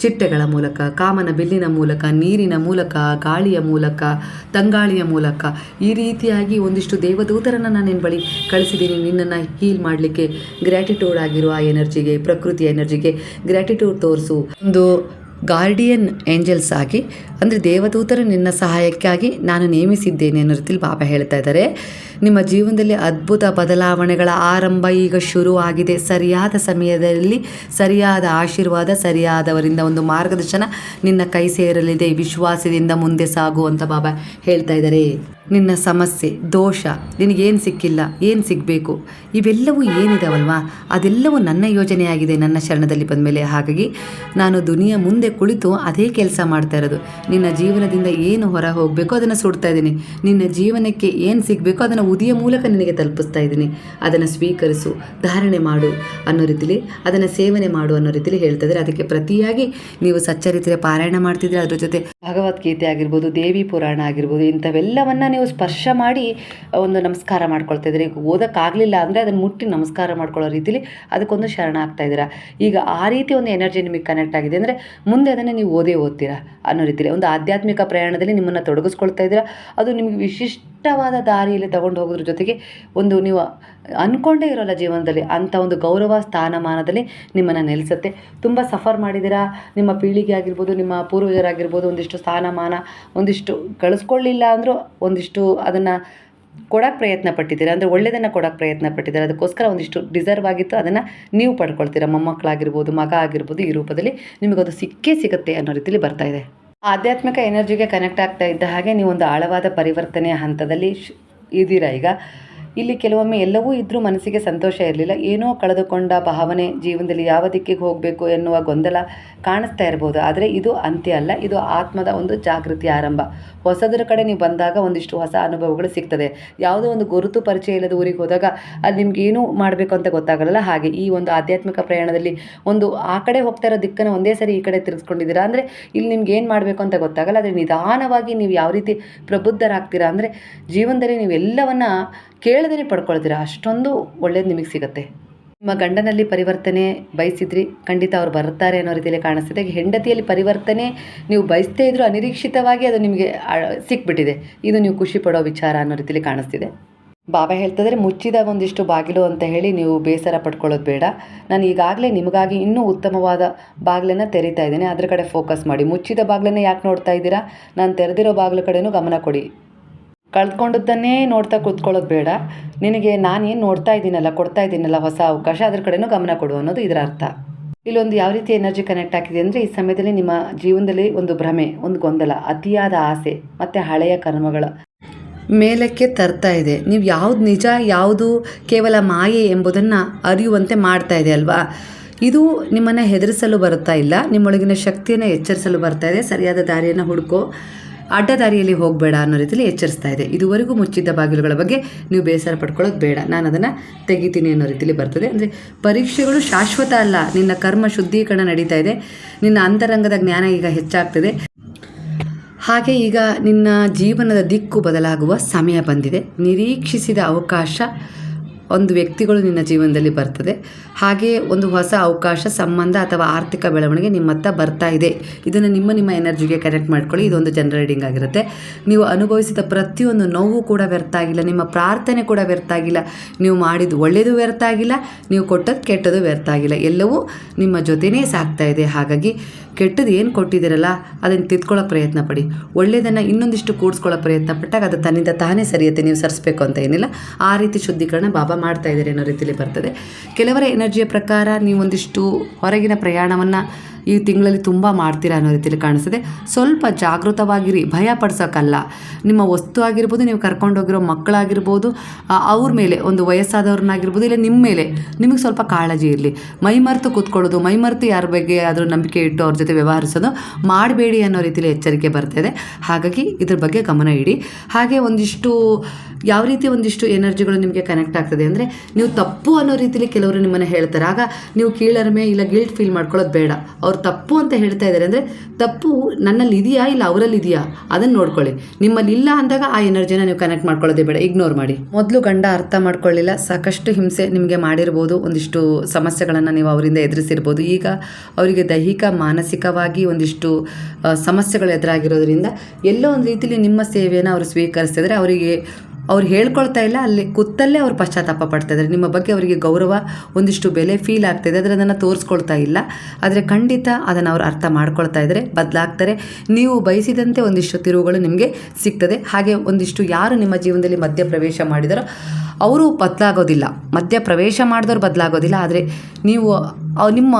ಚಿಟ್ಟೆಗಳ ಮೂಲಕ, ಕಾಮನ ಬಿಲ್ಲಿನ ಮೂಲಕ, ನೀರಿನ ಮೂಲಕ, ಗಾಳಿಯ ಮೂಲಕ, ತಂಗಾಳಿಯ ಮೂಲಕ, ಈ ರೀತಿಯಾಗಿ ಒಂದಿಷ್ಟು ದೇವದೂತರನ್ನು ನಾನು ನಿನ್ನ ಬಳಿ ಕಳಿಸಿದ್ದೀನಿ ನಿನ್ನನ್ನು ಹೀಲ್ ಮಾಡಲಿಕ್ಕೆ. ಗ್ರ್ಯಾಟಿಟ್ಯೂಡ್ ಆಗಿರುವ ಆ ಎನರ್ಜಿಗೆ, ಪ್ರಕೃತಿಯ ಎನರ್ಜಿಗೆ ಗ್ರ್ಯಾಟಿಟ್ಯೂಡ್ ತೋರಿಸು. ಒಂದು ಗಾರ್ಡಿಯನ್ ಏಂಜಲ್ಸ್ ಆಗಿ, ಅಂದರೆ ದೇವದೂತರು ನಿನ್ನ ಸಹಾಯಕ್ಕಾಗಿ ನಾನು ನೇಮಿಸಿದ್ದೇನೆ ಅನ್ನೋ ರೀತಿಯಲ್ಲಿ ಬಾಬಾ ಹೇಳ್ತಾ ಇದ್ದಾರೆ. ನಿಮ್ಮ ಜೀವನದಲ್ಲಿ ಅದ್ಭುತ ಬದಲಾವಣೆಗಳ ಆರಂಭ ಈಗ ಶುರುವಾಗಿದೆ. ಸರಿಯಾದ ಸಮಯದಲ್ಲಿ ಸರಿಯಾದ ಆಶೀರ್ವಾದ, ಸರಿಯಾದವರಿಂದ ಒಂದು ಮಾರ್ಗದರ್ಶನ ನಿನ್ನ ಕೈ ಸೇರಲಿದೆ. ವಿಶ್ವಾಸದಿಂದ ಮುಂದೆ ಸಾಗು ಅಂತ ಬಾಬಾ ಹೇಳ್ತಾ ಇದ್ದಾರೆ. ನಿನ್ನ ಸಮಸ್ಯೆ, ದೋಷ, ನಿನಗೇನು ಸಿಕ್ಕಿಲ್ಲ, ಏನು ಸಿಗಬೇಕು, ಇವೆಲ್ಲವೂ ಏನಿದಾವಲ್ವಾ ಅದೆಲ್ಲವೂ ನನ್ನ ಯೋಜನೆಯಾಗಿದೆ ನನ್ನ ಶರಣದಲ್ಲಿ ಬಂದ ಮೇಲೆ. ಹಾಗಾಗಿ ನಾನು ದುನಿಯಾ ಮುಂದೆ ಕುಳಿತು ಅದೇ ಕೆಲಸ ಮಾಡ್ತಾ ಇರೋದು. ನಿನ್ನ ಜೀವನದಿಂದ ಏನು ಹೊರ ಹೋಗಬೇಕು ಅದನ್ನು ಸುಡ್ತಾ ಇದ್ದೀನಿ. ನಿನ್ನ ಜೀವನಕ್ಕೆ ಏನು ಸಿಗಬೇಕು ಅದನ್ನು ಉದಿಯ ಮೂಲಕ ನಿನಗೆ ತಲುಪಿಸ್ತಾ ಇದ್ದೀನಿ. ಅದನ್ನು ಸ್ವೀಕರಿಸು, ಧಾರಣೆ ಮಾಡು ಅನ್ನೋ ರೀತಿಲಿ, ಅದನ್ನು ಸೇವನೆ ಮಾಡು ಅನ್ನೋ ರೀತಿಲಿ ಹೇಳ್ತಾ ಇದ್ದಾರೆ. ಅದಕ್ಕೆ ಪ್ರತಿಯಾಗಿ ನೀವು ಸಚ್ಚರಿತ್ರೆ ಪಾರಾಯಣ ಮಾಡ್ತಿದ್ರೆ, ಅದ್ರ ಜೊತೆ ಭಗವದ್ಗೀತೆ ಆಗಿರ್ಬೋದು, ದೇವಿ ಪುರಾಣ ಆಗಿರ್ಬೋದು, ಇಂಥವೆಲ್ಲವನ್ನು ನೀವು ಸ್ಪರ್ಶ ಮಾಡಿ ಒಂದು ನಮಸ್ಕಾರ ಮಾಡ್ಕೊಳ್ತಾ ಇದ್ದೀರಿ. ಈಗ ಓದೋಕ್ಕಾಗಲಿಲ್ಲ ಅಂದರೆ ಅದನ್ನು ಮುಟ್ಟಿ ನಮಸ್ಕಾರ ಮಾಡ್ಕೊಳ್ಳೋ ರೀತಿಲಿ ಅದಕ್ಕೊಂದು ಶರಣ ಆಗ್ತಾ ಇದ್ದೀರಾ. ಈಗ ಆ ರೀತಿ ಒಂದು ಎನರ್ಜಿ ನಿಮಗೆ ಕನೆಕ್ಟ್ ಆಗಿದೆ ಅಂದರೆ ಮುಂದೆ ಅದನ್ನು ನೀವು ಓದ್ತೀರಾ ಅನ್ನೋ ರೀತಿಲಿ ಒಂದು ಆಧ್ಯಾತ್ಮಿಕ ಪ್ರಯಾಣದಲ್ಲಿ ನಿಮ್ಮನ್ನು ತೊಡಗಿಸ್ಕೊಳ್ತಾ ಇದ್ದೀರಾ. ಅದು ನಿಮಗೆ ವಿಶಿಷ್ಟವಾದ ದಾರಿಯಲ್ಲಿ ತಗೊಂಡು ಹೋಗೋದ್ರ ಜೊತೆಗೆ ಒಂದು ನೀವು ಅಂದ್ಕೊಂಡೇ ಇರೋಲ್ಲ ಜೀವನದಲ್ಲಿ ಅಂಥ ಒಂದು ಗೌರವ ಸ್ಥಾನಮಾನದಲ್ಲಿ ನಿಮ್ಮನ್ನು ನೆಲೆಸುತ್ತೆ. ತುಂಬ ಸಫರ್ ಮಾಡಿದ್ದೀರಾ, ನಿಮ್ಮ ಪೀಳಿಗೆ ಆಗಿರ್ಬೋದು, ನಿಮ್ಮ ಪೂರ್ವಜರಾಗಿರ್ಬೋದು, ಒಂದಿಷ್ಟು ಸ್ಥಾನಮಾನ ಒಂದಿಷ್ಟು ಗಳಿಸ್ಕೊಳ್ಳಿಲ್ಲ ಅಂದರೂ ಒಂದಿಷ್ಟು ಅದನ್ನು ಕೊಡೋಕ್ಕೆ ಪ್ರಯತ್ನ ಪಟ್ಟಿದ್ದೀರಾ, ಅಂದರೆ ಒಳ್ಳೆಯದನ್ನು ಕೊಡೋಕ್ಕೆ ಪ್ರಯತ್ನ ಪಟ್ಟಿದ್ದೀರಾ. ಅದಕ್ಕೋಸ್ಕರ ಒಂದಿಷ್ಟು ಡಿಸರ್ವ್ ಆಗಿತ್ತು, ಅದನ್ನು ನೀವು ಪಡ್ಕೊಳ್ತೀರಾ. ಮೊಮ್ಮಕ್ಕಳಾಗಿರ್ಬೋದು, ಮಗ ಆಗಿರ್ಬೋದು, ಈ ರೂಪದಲ್ಲಿ ನಿಮಗದು ಸಿಕ್ಕೇ ಸಿಗುತ್ತೆ ಅನ್ನೋ ರೀತಿಯಲ್ಲಿ ಬರ್ತಾ ಇದೆ. ಆಧ್ಯಾತ್ಮಿಕ ಎನರ್ಜಿಗೆ ಕನೆಕ್ಟ್ ಆಗ್ತಾ ಇದ್ದ ಹಾಗೆ ನೀವು ಒಂದು ಆಳವಾದ ಪರಿವರ್ತನೆಯ ಹಂತದಲ್ಲಿ ಇದ್ದೀರಾ. ಈಗ ಇಲ್ಲಿ ಕೆಲವೊಮ್ಮೆ ಎಲ್ಲವೂ ಇದ್ದರೂ ಮನಸ್ಸಿಗೆ ಸಂತೋಷ ಇರಲಿಲ್ಲ, ಏನೋ ಕಳೆದುಕೊಂಡ ಭಾವನೆ, ಜೀವನದಲ್ಲಿ ಯಾವ ದಿಕ್ಕಿಗೆ ಹೋಗಬೇಕು ಎನ್ನುವ ಗೊಂದಲ ಕಾಣಿಸ್ತಾ ಇರ್ಬೋದು. ಆದರೆ ಇದು ಅಂತ್ಯ ಅಲ್ಲ, ಇದು ಆತ್ಮದ ಒಂದು ಜಾಗೃತಿ ಆರಂಭ. ಹೊಸದರ ಕಡೆ ನೀವು ಬಂದಾಗ ಒಂದಿಷ್ಟು ಹೊಸ ಅನುಭವಗಳು ಸಿಗ್ತದೆ. ಯಾವುದೋ ಒಂದು ಗುರುತು ಪರಿಚಯ ಇಲ್ಲದ ಊರಿಗೆ ಹೋದಾಗ ಅಲ್ಲಿ ನಿಮ್ಗೆ ಏನು ಮಾಡಬೇಕು ಅಂತ ಗೊತ್ತಾಗಲ್ಲ. ಹಾಗೆ ಈ ಒಂದು ಆಧ್ಯಾತ್ಮಿಕ ಪ್ರಯಾಣದಲ್ಲಿ ಒಂದು ಆ ಕಡೆ ಹೋಗ್ತಾ ಇರೋ ದಿಕ್ಕನ್ನು ಒಂದೇ ಸರಿ ಈ ಕಡೆ ತಿರುಗಿಸ್ಕೊಂಡಿದ್ದೀರಾ ಅಂದರೆ ಇಲ್ಲಿ ನಿಮ್ಗೆ ಏನು ಮಾಡಬೇಕು ಅಂತ ಗೊತ್ತಾಗಲ್ಲ. ಆದರೆ ನಿಧಾನವಾಗಿ ನೀವು ಯಾವ ರೀತಿ ಪ್ರಬುದ್ಧರಾಗ್ತೀರಾ ಅಂದರೆ ಜೀವನದಲ್ಲಿ ನೀವು ಎಲ್ಲವನ್ನ ಕೇಳದೇ ಪಡ್ಕೊಳ್ತೀರಾ, ಅಷ್ಟೊಂದು ಒಳ್ಳೇದು ನಿಮಗೆ ಸಿಗುತ್ತೆ. ನಿಮ್ಮ ಗಂಡನಲ್ಲಿ ಪರಿವರ್ತನೆ ಬಯಸಿದ್ರಿ, ಖಂಡಿತ ಅವ್ರು ಬರ್ತಾರೆ ಅನ್ನೋ ರೀತಿಯಲ್ಲಿ ಕಾಣಿಸ್ತಿದೆ. ಹೆಂಡತಿಯಲ್ಲಿ ಪರಿವರ್ತನೆ ನೀವು ಬಯಸ್ತೇ ಇದ್ದರೂ ಅನಿರೀಕ್ಷಿತವಾಗಿ ಅದು ನಿಮಗೆ ಸಿಕ್ಬಿಟ್ಟಿದೆ. ಇದು ನೀವು ಖುಷಿ ಪಡೋ ವಿಚಾರ ಅನ್ನೋ ರೀತಿಯಲ್ಲಿ ಕಾಣಿಸ್ತಿದೆ. ಬಾಬಾ ಹೇಳ್ತಿದ್ರೆ ಮುಚ್ಚಿದ ಒಂದಿಷ್ಟು ಬಾಗಿಲು ಅಂತ ಹೇಳಿ ನೀವು ಬೇಸರ ಪಡ್ಕೊಳ್ಳೋದು ಬೇಡ. ನಾನು ಈಗಾಗಲೇ ನಿಮಗಾಗಿ ಇನ್ನೂ ಉತ್ತಮವಾದ ಬಾಗಿಲನ್ನು ತೆರಿತಾ ಇದ್ದೀನಿ, ಅದ್ರ ಕಡೆ ಫೋಕಸ್ ಮಾಡಿ. ಮುಚ್ಚಿದ ಬಾಗಿಲನ್ನೇ ಯಾಕೆ ನೋಡ್ತಾ ಇದ್ದೀರಾ? ನಾನು ತೆರೆದಿರೋ ಬಾಗಿಲು ಕಡೆನೂ ಗಮನ ಕೊಡಿ. ಕಳ್ಕೊಂಡದ್ದನ್ನೇ ನೋಡ್ತಾ ಕೂತ್ಕೊಳ್ಳೋದು ಬೇಡ. ನಿನಗೆ ನಾನೇನು ನೋಡ್ತಾ ಇದ್ದೀನಲ್ಲ, ಕೊಡ್ತಾ ಇದ್ದೀನಲ್ಲ ಹೊಸ ಅವಕಾಶ, ಅದ್ರ ಕಡೆನೂ ಗಮನ ಕೊಡು ಅನ್ನೋದು ಇದರ ಅರ್ಥ. ಇಲ್ಲೊಂದು ಯಾವ ರೀತಿ ಎನರ್ಜಿ ಕನೆಕ್ಟ್ ಆಗಿದೆ ಅಂದರೆ ಈ ಸಮಯದಲ್ಲಿ ನಿಮ್ಮ ಜೀವನದಲ್ಲಿ ಒಂದು ಭ್ರಮೆ, ಒಂದು ಗೊಂದಲ, ಅತಿಯಾದ ಆಸೆ ಮತ್ತು ಹಳೆಯ ಕರ್ಮಗಳ ಮೇಲಕ್ಕೆ ತರ್ತಾ ಇದೆ. ನೀವು ಯಾವುದು ನಿಜ, ಯಾವುದು ಕೇವಲ ಮಾಯೆ ಎಂಬುದನ್ನು ಅರಿಯುವಂತೆ ಮಾಡ್ತಾ ಇದೆ ಅಲ್ವಾ. ಇದು ನಿಮ್ಮನ್ನು ಹೆದರಿಸಲು ಬರುತ್ತಾ ಇಲ್ಲ, ನಿಮ್ಮೊಳಗಿನ ಶಕ್ತಿಯನ್ನು ಎಚ್ಚರಿಸಲು ಬರ್ತಾ ಇದೆ. ಸರಿಯಾದ ದಾರಿಯನ್ನು ಹುಡುಕೋ, ಅಡ್ಡ ದಾರಿಯಲ್ಲಿ ಹೋಗಬೇಡ ಅನ್ನೋ ರೀತಿಯಲ್ಲಿ ಎಚ್ಚರಿಸ್ತಾ ಇದೆ. ಇದುವರೆಗೂ ಮುಚ್ಚಿದ್ದ ಬಾಗಿಲುಗಳ ಬಗ್ಗೆ ನೀವು ಬೇಸರ ಪಡ್ಕೊಳ್ಳೋದು ಬೇಡ, ನಾನು ಅದನ್ನು ತೆಗಿತೀನಿ ಅನ್ನೋ ರೀತಿಯಲ್ಲಿ ಬರ್ತದೆ. ಅಂದರೆ ಪರೀಕ್ಷೆಗಳು ಶಾಶ್ವತ ಅಲ್ಲ, ನಿನ್ನ ಕರ್ಮ ಶುದ್ಧೀಕರಣ ನಡೀತಾ ಇದೆ, ನಿನ್ನ ಅಂತರಂಗದ ಜ್ಞಾನ ಈಗ ಹೆಚ್ಚಾಗ್ತದೆ. ಹಾಗೆ ಈಗ ನಿನ್ನ ಜೀವನದ ದಿಕ್ಕು ಬದಲಾಗುವ ಸಮಯ ಬಂದಿದೆ. ನಿರೀಕ್ಷಿಸಿದ ಅವಕಾಶ, ಒಂದು ವ್ಯಕ್ತಿಗಳು ನಿನ್ನ ಜೀವನದಲ್ಲಿ ಬರ್ತದೆ. ಹಾಗೆ ಒಂದು ಹೊಸ ಅವಕಾಶ, ಸಂಬಂಧ ಅಥವಾ ಆರ್ಥಿಕ ಬೆಳವಣಿಗೆ ನಿಮ್ಮತ್ತ ಬರ್ತಾ ಇದೆ. ಇದನ್ನು ನಿಮ್ಮ ಎನರ್ಜಿಗೆ ಕನೆಕ್ಟ್ ಮಾಡ್ಕೊಳ್ಳಿ. ಇದೊಂದು ಜನರಲ್ ರೀಡಿಂಗ್ ಆಗಿರುತ್ತೆ. ನೀವು ಅನುಭವಿಸಿದ ಪ್ರತಿಯೊಂದು ನೋವು ಕೂಡ ವ್ಯರ್ಥ ಆಗಿಲ್ಲ, ನಿಮ್ಮ ಪ್ರಾರ್ಥನೆ ಕೂಡ ವ್ಯರ್ಥ ಆಗಿಲ್ಲ, ನೀವು ಮಾಡಿದ್ದು ಒಳ್ಳೆಯದು ವ್ಯರ್ಥ ಆಗಿಲ್ಲ, ನೀವು ಕೊಟ್ಟದ್ದು ಕೆಟ್ಟದ್ದು ವ್ಯರ್ಥ ಆಗಿಲ್ಲ, ಎಲ್ಲವೂ ನಿಮ್ಮ ಜೊತೆನೇ ಸಾಗ್ತಾ ಇದೆ. ಹಾಗಾಗಿ ಕೆಟ್ಟದ್ದು ಏನು ಕೊಟ್ಟಿದ್ದೀರಲ್ಲ ಅದನ್ನು ತಿದ್ಕೊಳ್ಳೋ ಪ್ರಯತ್ನ ಪಡಿ. ಒಳ್ಳೆಯದನ್ನು ಇನ್ನೊಂದಿಷ್ಟು ಕೂಡಿಸ್ಕೊಳ್ಳೋ ಪ್ರಯತ್ನ ಪಟ್ಟಾಗ ಅದು ತನ್ನಿಂದ ತಾನೇ ಸರಿಯುತ್ತೆ. ನೀವು ಸರಿಸಬೇಕು ಅಂತ ಏನಿಲ್ಲ, ಆ ರೀತಿ ಶುದ್ಧೀಕರಣ ಬಾಬಾ ಮಾಡ್ತಾ ಇದ್ದಾರೆ ಅನ್ನೋ ರೀತಿಯಲ್ಲಿ ಬರ್ತದೆ. ಕೆಲವರ ಎನರ್ಜಿಯ ಪ್ರಕಾರ ನೀವೊಂದಿಷ್ಟು ಹೊರಗಿನ ಪ್ರಯಾಣವನ್ನು ಈ ತಿಂಗಳಲ್ಲಿ ತುಂಬ ಮಾಡ್ತೀರಾ ಅನ್ನೋ ರೀತಿಯಲ್ಲಿ ಕಾಣಿಸ್ತದೆ. ಸ್ವಲ್ಪ ಜಾಗೃತವಾಗಿರಿ, ಭಯ ಪಡಿಸೋಕ್ಕಲ್ಲ. ನಿಮ್ಮ ವಸ್ತು ಆಗಿರ್ಬೋದು, ನೀವು ಕರ್ಕೊಂಡೋಗಿರೋ ಮಕ್ಕಳಾಗಿರ್ಬೋದು, ಅವ್ರ ಮೇಲೆ, ಒಂದು ವಯಸ್ಸಾದವ್ರನ್ನಾಗಿರ್ಬೋದು, ಇಲ್ಲ ನಿಮ್ಮ ಮೇಲೆ ನಿಮಗೆ ಸ್ವಲ್ಪ ಕಾಳಜಿ ಇರಲಿ. ಮೈಮರೆತು ಕೂತ್ಕೊಳ್ಳೋದು, ಮೈಮರೆತು ಯಾರ ಬಗ್ಗೆ ಆದರೂ ನಂಬಿಕೆ ಇಟ್ಟು ಅವ್ರ ಜೊತೆ ವ್ಯವಹರಿಸೋದು ಮಾಡಬೇಡಿ ಅನ್ನೋ ರೀತಿಯಲ್ಲಿ ಎಚ್ಚರಿಕೆ ಬರ್ತಾಯಿದೆ. ಹಾಗಾಗಿ ಇದ್ರ ಬಗ್ಗೆ ಗಮನ ಇಡಿ. ಹಾಗೆ ಒಂದಿಷ್ಟು ಯಾವ ರೀತಿ ಒಂದಿಷ್ಟು ಎನರ್ಜಿಗಳು ನಿಮಗೆ ಕನೆಕ್ಟ್ ಆಗ್ತದೆ ಅಂದರೆ ನೀವು ತಪ್ಪು ಅನ್ನೋ ರೀತಿಯಲ್ಲಿ ಕೆಲವರು ನಿಮ್ಮನ್ನು ಹೇಳ್ತಾರೆ. ಆಗ ನೀವು ಕೀಳರಿಮೆ ಇಲ್ಲ ಗಿಲ್ಟ್ ಫೀಲ್ ಮಾಡ್ಕೊಳ್ಳೋದು ಬೇಡ. ಅವ್ರ ಅವ್ರು ತಪ್ಪು ಅಂತ ಹೇಳ್ತಾ ಇದ್ದಾರೆ ಅಂದರೆ ತಪ್ಪು ನನ್ನಲ್ಲಿ ಇದೆಯಾ ಇಲ್ಲ ಅವರಲ್ಲಿ ಇದೆಯಾ ಅದನ್ನು ನೋಡ್ಕೊಳ್ಳಿ. ನಿಮ್ಮಲ್ಲಿ ಇಲ್ಲ ಅಂದಾಗ ಆ ಎನರ್ಜಿನ ನೀವು ಕನೆಕ್ಟ್ ಮಾಡ್ಕೊಳ್ಳೋದೇ ಬೇಡ, ಇಗ್ನೋರ್ ಮಾಡಿ. ಮೊದಲು ಗಂಡ ಅರ್ಥ ಮಾಡ್ಕೊಳ್ಳಿಲ್ಲ, ಸಾಕಷ್ಟು ಹಿಂಸೆ ನಿಮಗೆ ಮಾಡಿರ್ಬೋದು, ಒಂದಿಷ್ಟು ಸಮಸ್ಯೆಗಳನ್ನು ನೀವು ಅವರಿಂದ ಎದುರಿಸಿರ್ಬೋದು. ಈಗ ಅವರಿಗೆ ದೈಹಿಕ ಮಾನಸಿಕವಾಗಿ ಒಂದಿಷ್ಟು ಸಮಸ್ಯೆಗಳು ಎದುರಾಗಿರೋದ್ರಿಂದ ಎಲ್ಲೋ ಒಂದು ರೀತಿಯಲ್ಲಿ ನಿಮ್ಮ ಸೇವೆಯನ್ನು ಅವರು ಸ್ವೀಕರಿಸ್ತಿದ್ರೆ ಅವ್ರು ಹೇಳ್ಕೊಳ್ತಾ ಇಲ್ಲ, ಅಲ್ಲಿ ಕೂತಲ್ಲೇ ಅವ್ರು ಪಶ್ಚಾತ್ತಾಪ ಪಡ್ತಾ ಇದ್ದಾರೆ. ನಿಮ್ಮ ಬಗ್ಗೆ ಅವರಿಗೆ ಗೌರವ, ಒಂದಿಷ್ಟು ಬೆಲೆ ಫೀಲ್ ಆಗ್ತಾಯಿದೆ, ಆದರೆ ಅದನ್ನು ತೋರಿಸ್ಕೊಳ್ತಾ ಇಲ್ಲ. ಆದರೆ ಖಂಡಿತ ಅದನ್ನು ಅವ್ರು ಅರ್ಥ ಮಾಡ್ಕೊಳ್ತಾ ಇದ್ದಾರೆ, ಬದಲಾಗ್ತಾರೆ. ನೀವು ಬಯಸಿದಂತೆ ಒಂದಿಷ್ಟು ತಿರುವುಗಳು ನಿಮಗೆ ಸಿಗ್ತದೆ. ಹಾಗೆ ಒಂದಿಷ್ಟು ಯಾರು ನಿಮ್ಮ ಜೀವನದಲ್ಲಿ ಮಧ್ಯ ಪ್ರವೇಶ ಮಾಡಿದಾರೋ ಅವರು ಬದಲಾಗೋದಿಲ್ಲ, ಮಧ್ಯ ಪ್ರವೇಶ ಮಾಡಿದವ್ರು ಬದಲಾಗೋದಿಲ್ಲ, ಆದರೆ ನೀವು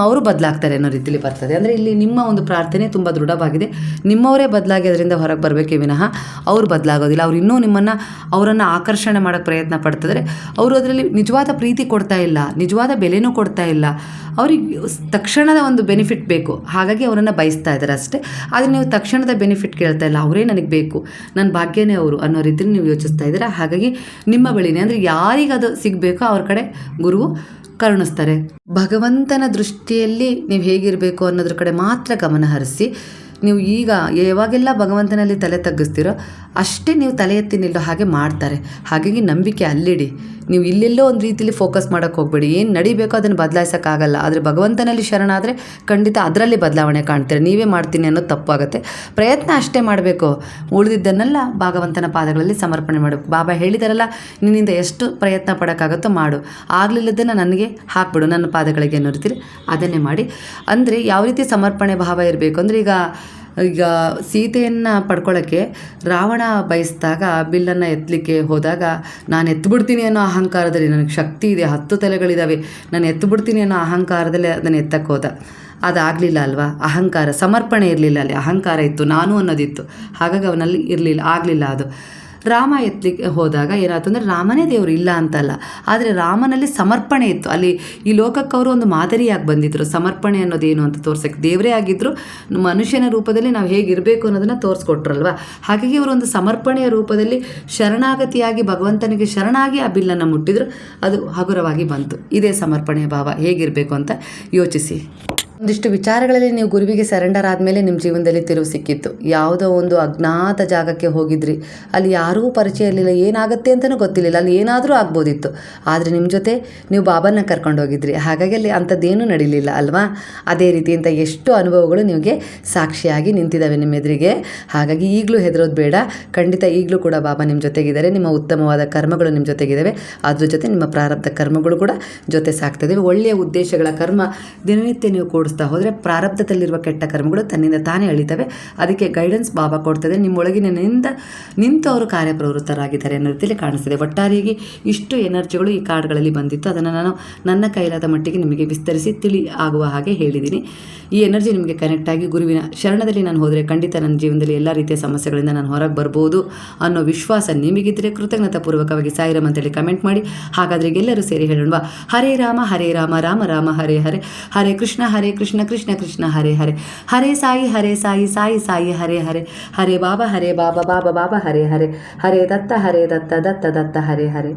ಅವರು ಬದಲಾಗ್ತಾರೆ ಅನ್ನೋ ರೀತಿಯಲ್ಲಿ ಬರ್ತದೆ. ಅಂದರೆ ಇಲ್ಲಿ ನಿಮ್ಮ ಒಂದು ಪ್ರಾರ್ಥನೆ ತುಂಬ ದೃಢವಾಗಿದೆ. ನಿಮ್ಮವರೇ ಬದಲಾಗಿ ಅದರಿಂದ ಹೊರಗೆ ಬರಬೇಕೇ ವಿನಃ ಅವ್ರು ಬದಲಾಗೋದಿಲ್ಲ. ಅವ್ರು ಇನ್ನೂ ಅವರನ್ನು ಆಕರ್ಷಣೆ ಮಾಡೋಕ್ಕೆ ಪ್ರಯತ್ನ ಪಡ್ತಿದ್ರೆ ಅವರು ಅದರಲ್ಲಿ ನಿಜವಾದ ಪ್ರೀತಿ ಕೊಡ್ತಾ ಇಲ್ಲ, ನಿಜವಾದ ಬೆಲೆನೂ ಕೊಡ್ತಾ ಇಲ್ಲ. ಅವ್ರಿಗೆ ತಕ್ಷಣದ ಒಂದು ಬೆನಿಫಿಟ್ ಬೇಕು, ಹಾಗಾಗಿ ಅವರನ್ನು ಬಯಸ್ತಾ ಇದ್ದಾರೆ ಅಷ್ಟೇ. ಆದರೆ ನೀವು ತಕ್ಷಣದ ಬೆನಿಫಿಟ್ ಕೇಳ್ತಾ ಇಲ್ಲ, ಅವರೇ ನನಗೆ ಬೇಕು, ನನ್ನ ಭಾಗ್ಯನೇ ಅವರು ಅನ್ನೋ ರೀತಿಯಲ್ಲಿ ನೀವು ಯೋಚಿಸ್ತಾ ಇದ್ದೀರಾ. ಹಾಗಾಗಿ ನಿಮ್ಮ ಬಳಿನೇ ಅಂದರೆ ಯಾರಿಗದು ಸಿಗಬೇಕೋ ಅವ್ರ ಕಡೆ ಗುರುವು ಕರುಣಿಸ್ತಾರೆ. ಭಗವಂತನ ದೃಷ್ಟಿಯಲ್ಲಿ ನೀವು ಹೇಗಿರಬೇಕು ಅನ್ನೋದ್ರ ಕಡೆ ಮಾತ್ರ ಗಮನ ಹರಿಸಿ. ನೀವು ಈಗ ಯಾವಾಗೆಲ್ಲ ಭಗವಂತನಲ್ಲಿ ತಲೆ ತಗ್ಗಿಸ್ತೀರೋ ಅಷ್ಟೇ ನೀವು ತಲೆ ಎತ್ತಿ ನಿಲ್ಲೋ ಹಾಗೆ ಮಾಡ್ತಾರೆ. ಹಾಗಾಗಿ ನಂಬಿಕೆ ಅಲ್ಲಿಡಿ. ನೀವು ಇಲ್ಲೆಲ್ಲೋ ಒಂದು ರೀತಿಯಲ್ಲಿ ಫೋಕಸ್ ಮಾಡೋಕ್ಕೆ ಹೋಗಬೇಡಿ. ಏನು ನಡಿಬೇಕೋ ಅದನ್ನು ಬದಲಾಯಿಸೋಕ್ಕಾಗಲ್ಲ, ಆದರೆ ಭಗವಂತನಲ್ಲಿ ಶರಣಾದರೆ ಖಂಡಿತ ಅದರಲ್ಲಿ ಬದಲಾವಣೆ ಕಾಣ್ತೀರ. ನೀವೇ ಮಾಡ್ತೀನಿ ಅನ್ನೋದು ತಪ್ಪಾಗುತ್ತೆ. ಪ್ರಯತ್ನ ಅಷ್ಟೇ ಮಾಡಬೇಕು, ಉಳಿದಿದ್ದನ್ನೆಲ್ಲ ಭಗವಂತನ ಪಾದಗಳಲ್ಲಿ ಸಮರ್ಪಣೆ ಮಾಡಬೇಕು. ಬಾಬಾ ಹೇಳಿದಾರಲ್ಲ, ನಿನ್ನಿಂದ ಎಷ್ಟು ಪ್ರಯತ್ನ ಪಡೋಕ್ಕಾಗುತ್ತೋ ಮಾಡು, ಆಗಲಿಲ್ಲದನ್ನು ನನಗೆ ಹಾಕ್ಬಿಡು ನನ್ನ ಪಾದಗಳಿಗೆ ಅನ್ನೋ ರೀತಿಲಿ ಅದನ್ನೇ ಮಾಡಿ. ಅಂದರೆ ಯಾವ ರೀತಿ ಸಮರ್ಪಣೆ ಭಾವ ಇರಬೇಕು ಅಂದರೆ, ಈಗ ಸೀತೆಯನ್ನು ಪಡ್ಕೊಳ್ಳೋಕ್ಕೆ ರಾವಣ ಬಯಸಿದಾಗ ಬಿಲ್ಲನ್ನು ಎತ್ತಲಿಕ್ಕೆ ಹೋದಾಗ ನಾನು ಎತ್ತಿಬಿಡ್ತೀನಿ ಅನ್ನೋ ಅಹಂಕಾರದಲ್ಲಿ, ನನಗೆ ಶಕ್ತಿ ಇದೆ, 10 ತಲೆಗಳಿದ್ದಾವೆ, ನಾನು ಎತ್ತಿಬಿಡ್ತೀನಿ ಅನ್ನೋ ಅಹಂಕಾರದಲ್ಲಿ ಅದನ್ನು ಎತ್ತಕ್ಕೆ ಹೋದ. ಅದಾಗಲಿಲ್ಲ ಅಲ್ವಾ? ಅಹಂಕಾರ, ಸಮರ್ಪಣೆ ಇರಲಿಲ್ಲ, ಅಲ್ಲಿ ಅಹಂಕಾರ ಇತ್ತು, ನಾನು ಅನ್ನೋದಿತ್ತು. ಹಾಗಾಗಿ ಅವನಲ್ಲಿ ಆಗಲಿಲ್ಲ ಅದು. ರಾಮ ಎತ್ತಲಿಕ್ಕೆ ಹೋದಾಗ ಏನಾಯ್ತು ಅಂದರೆ, ರಾಮನೇ ದೇವರು ಇಲ್ಲ ಅಂತಲ್ಲ, ಆದರೆ ರಾಮನಲ್ಲಿ ಸಮರ್ಪಣೆ ಇತ್ತು. ಅಲ್ಲಿ ಈ ಲೋಕಕ್ಕೆ ಅವರು ಒಂದು ಮಾದರಿಯಾಗಿ ಬಂದಿದ್ದರು. ಸಮರ್ಪಣೆ ಅನ್ನೋದೇನು ಅಂತ ತೋರ್ಸಕ್ಕೆ ದೇವರೇ ಆಗಿದ್ದರು, ಮನುಷ್ಯನ ರೂಪದಲ್ಲಿ ನಾವು ಹೇಗಿರಬೇಕು ಅನ್ನೋದನ್ನು ತೋರಿಸ್ಕೊಟ್ರಲ್ವ. ಹಾಗಾಗಿ ಅವರು ಒಂದು ಸಮರ್ಪಣೆಯ ರೂಪದಲ್ಲಿ ಶರಣಾಗತಿಯಾಗಿ ಭಗವಂತನಿಗೆ ಶರಣಾಗಿ ಆ ಬಿಲ್ಲನ್ನು ಮುಟ್ಟಿದ್ರು. ಅದು ಹಗುರವಾಗಿ ಬಂತು. ಇದೇ ಸಮರ್ಪಣೆಯ ಭಾವ. ಹೇಗಿರಬೇಕು ಅಂತ ಯೋಚಿಸಿ. ಒಂದಿಷ್ಟು ವಿಚಾರಗಳಲ್ಲಿ ನೀವು ಗುರುವಿಗೆ ಸರೆಂಡರ್ ಆದಮೇಲೆ ನಿಮ್ಮ ಜೀವನದಲ್ಲಿ ತಿರುವು ಸಿಕ್ಕಿತ್ತು. ಯಾವುದೋ ಒಂದು ಅಜ್ಞಾತ ಜಾಗಕ್ಕೆ ಹೋಗಿದ್ರಿ, ಅಲ್ಲಿ ಯಾರೂ ಪರಿಚಯ ಇರಲಿಲ್ಲ, ಏನಾಗುತ್ತೆ ಅಂತಲೂ ಗೊತ್ತಿರಲಿಲ್ಲ, ಅಲ್ಲಿ ಏನಾದರೂ ಆಗ್ಬೋದಿತ್ತು. ಆದರೆ ನಿಮ್ಮ ಜೊತೆ ನೀವು ಬಾಬಾನ ಕರ್ಕೊಂಡು ಹೋಗಿದ್ರಿ, ಹಾಗಾಗಿ ಅಲ್ಲಿ ಅಂಥದ್ದೇನೂ ನಡೀಲಿಲ್ಲ ಅಲ್ವಾ? ಅದೇ ರೀತಿ ಅಂತ ಎಷ್ಟು ಅನುಭವಗಳು ನಿಮಗೆ ಸಾಕ್ಷಿಯಾಗಿ ನಿಂತಿದ್ದಾವೆ ನಿಮ್ಮ ಎದುರಿಗೆ. ಹಾಗಾಗಿ ಈಗಲೂ ಹೆದರೋದು ಬೇಡ. ಖಂಡಿತ ಈಗಲೂ ಕೂಡ ಬಾಬಾ ನಿಮ್ಮ ಜೊತೆಗಿದ್ದಾರೆ. ನಿಮ್ಮ ಉತ್ತಮವಾದ ಕರ್ಮಗಳು ನಿಮ್ಮ ಜೊತೆಗಿದ್ದಾವೆ, ಅದ್ರ ಜೊತೆ ನಿಮ್ಮ ಪ್ರಾರಬ್ಧ ಕರ್ಮಗಳು ಕೂಡ ಜೊತೆ ಸಾಕ್ತಿದ್ದಾವೆ. ಒಳ್ಳೆಯ ಉದ್ದೇಶಗಳ ಕರ್ಮ ದಿನನಿತ್ಯ ನೀವು ಕೂಡಿಸ್ತಾ ಹೋದರೆ ಪ್ರಾರಬ್ಧದಲ್ಲಿರುವ ಕೆಟ್ಟ ಕರ್ಮಗಳು ತನ್ನಿಂದ ತಾನೇ ಅಳಿತವೆ. ಅದಕ್ಕೆ ಗೈಡೆನ್ಸ್ ಬಾಬಾ ಕೊಡ್ತದೆ. ನಿಮ್ಮೊಳಗಿನಿಂದ ನಿಂತು ಅವರು ಕಾರ್ಯಪ್ರವೃತ್ತರಾಗಿದ್ದಾರೆ ಅನ್ನೋ ರೀತಿಯಲ್ಲಿ ಕಾಣಿಸ್ತಿದೆ. ಒಟ್ಟಾರೆಯಾಗಿ ಇಷ್ಟು ಎನರ್ಜಿಗಳು ಈ ಕಾರ್ಡ್ಗಳಲ್ಲಿ ಬಂದಿತ್ತು. ಅದನ್ನು ನಾನು ನನ್ನ ಕೈಲಾದ ಮಟ್ಟಿಗೆ ನಿಮಗೆ ವಿಸ್ತರಿಸಿ ತಿಳಿ ಆಗುವ ಹಾಗೆ ಹೇಳಿದ್ದೀನಿ. ಈ ಎನರ್ಜಿ ನಿಮಗೆ ಕನೆಕ್ಟ್ ಆಗಿ ಗುರುವಿನ ಶರಣದಲ್ಲಿ ನಾನು ಹೋದರೆ ಖಂಡಿತ ನನ್ನ ಜೀವನದಲ್ಲಿ ಎಲ್ಲ ರೀತಿಯ ಸಮಸ್ಯೆಗಳಿಂದ ನಾನು ಹೊರಗೆ ಬರ್ಬೋದು ಅನ್ನೋ ವಿಶ್ವಾಸ ನಿಮಗಿದ್ದರೆ ಕೃತಜ್ಞತಾಪೂರ್ವಕವಾಗಿ ಸಾಯಿರಾಮ್ ಅಂತೇಳಿ ಕಮೆಂಟ್ ಮಾಡಿ. ಹಾಗಾದರೆ ಎಲ್ಲರೂ ಸೇರಿ ಹೇಳೋಣವಾ? ಹರೇ ರಾಮ ರಾಮ ರಾಮ ಹರೇ ಹರೇ, ಹರೇ ಕೃಷ್ಣ ಕೃಷ್ಣ ಕೃಷ್ಣ ಹರೇ ಹರೇ, ಹರೇ ಸಾಯಿ ಸಾಯಿ ಹರೇ ಹರೇ, ಹರೇ ಬಾಬಾ ಬಾಬಾ ಬಾಬಾ ಹರೇ ಹರೇ, ಹರೇ ದತ್ತ ದತ್ತ ದತ್ತ ಹರೇ ಹರೇ.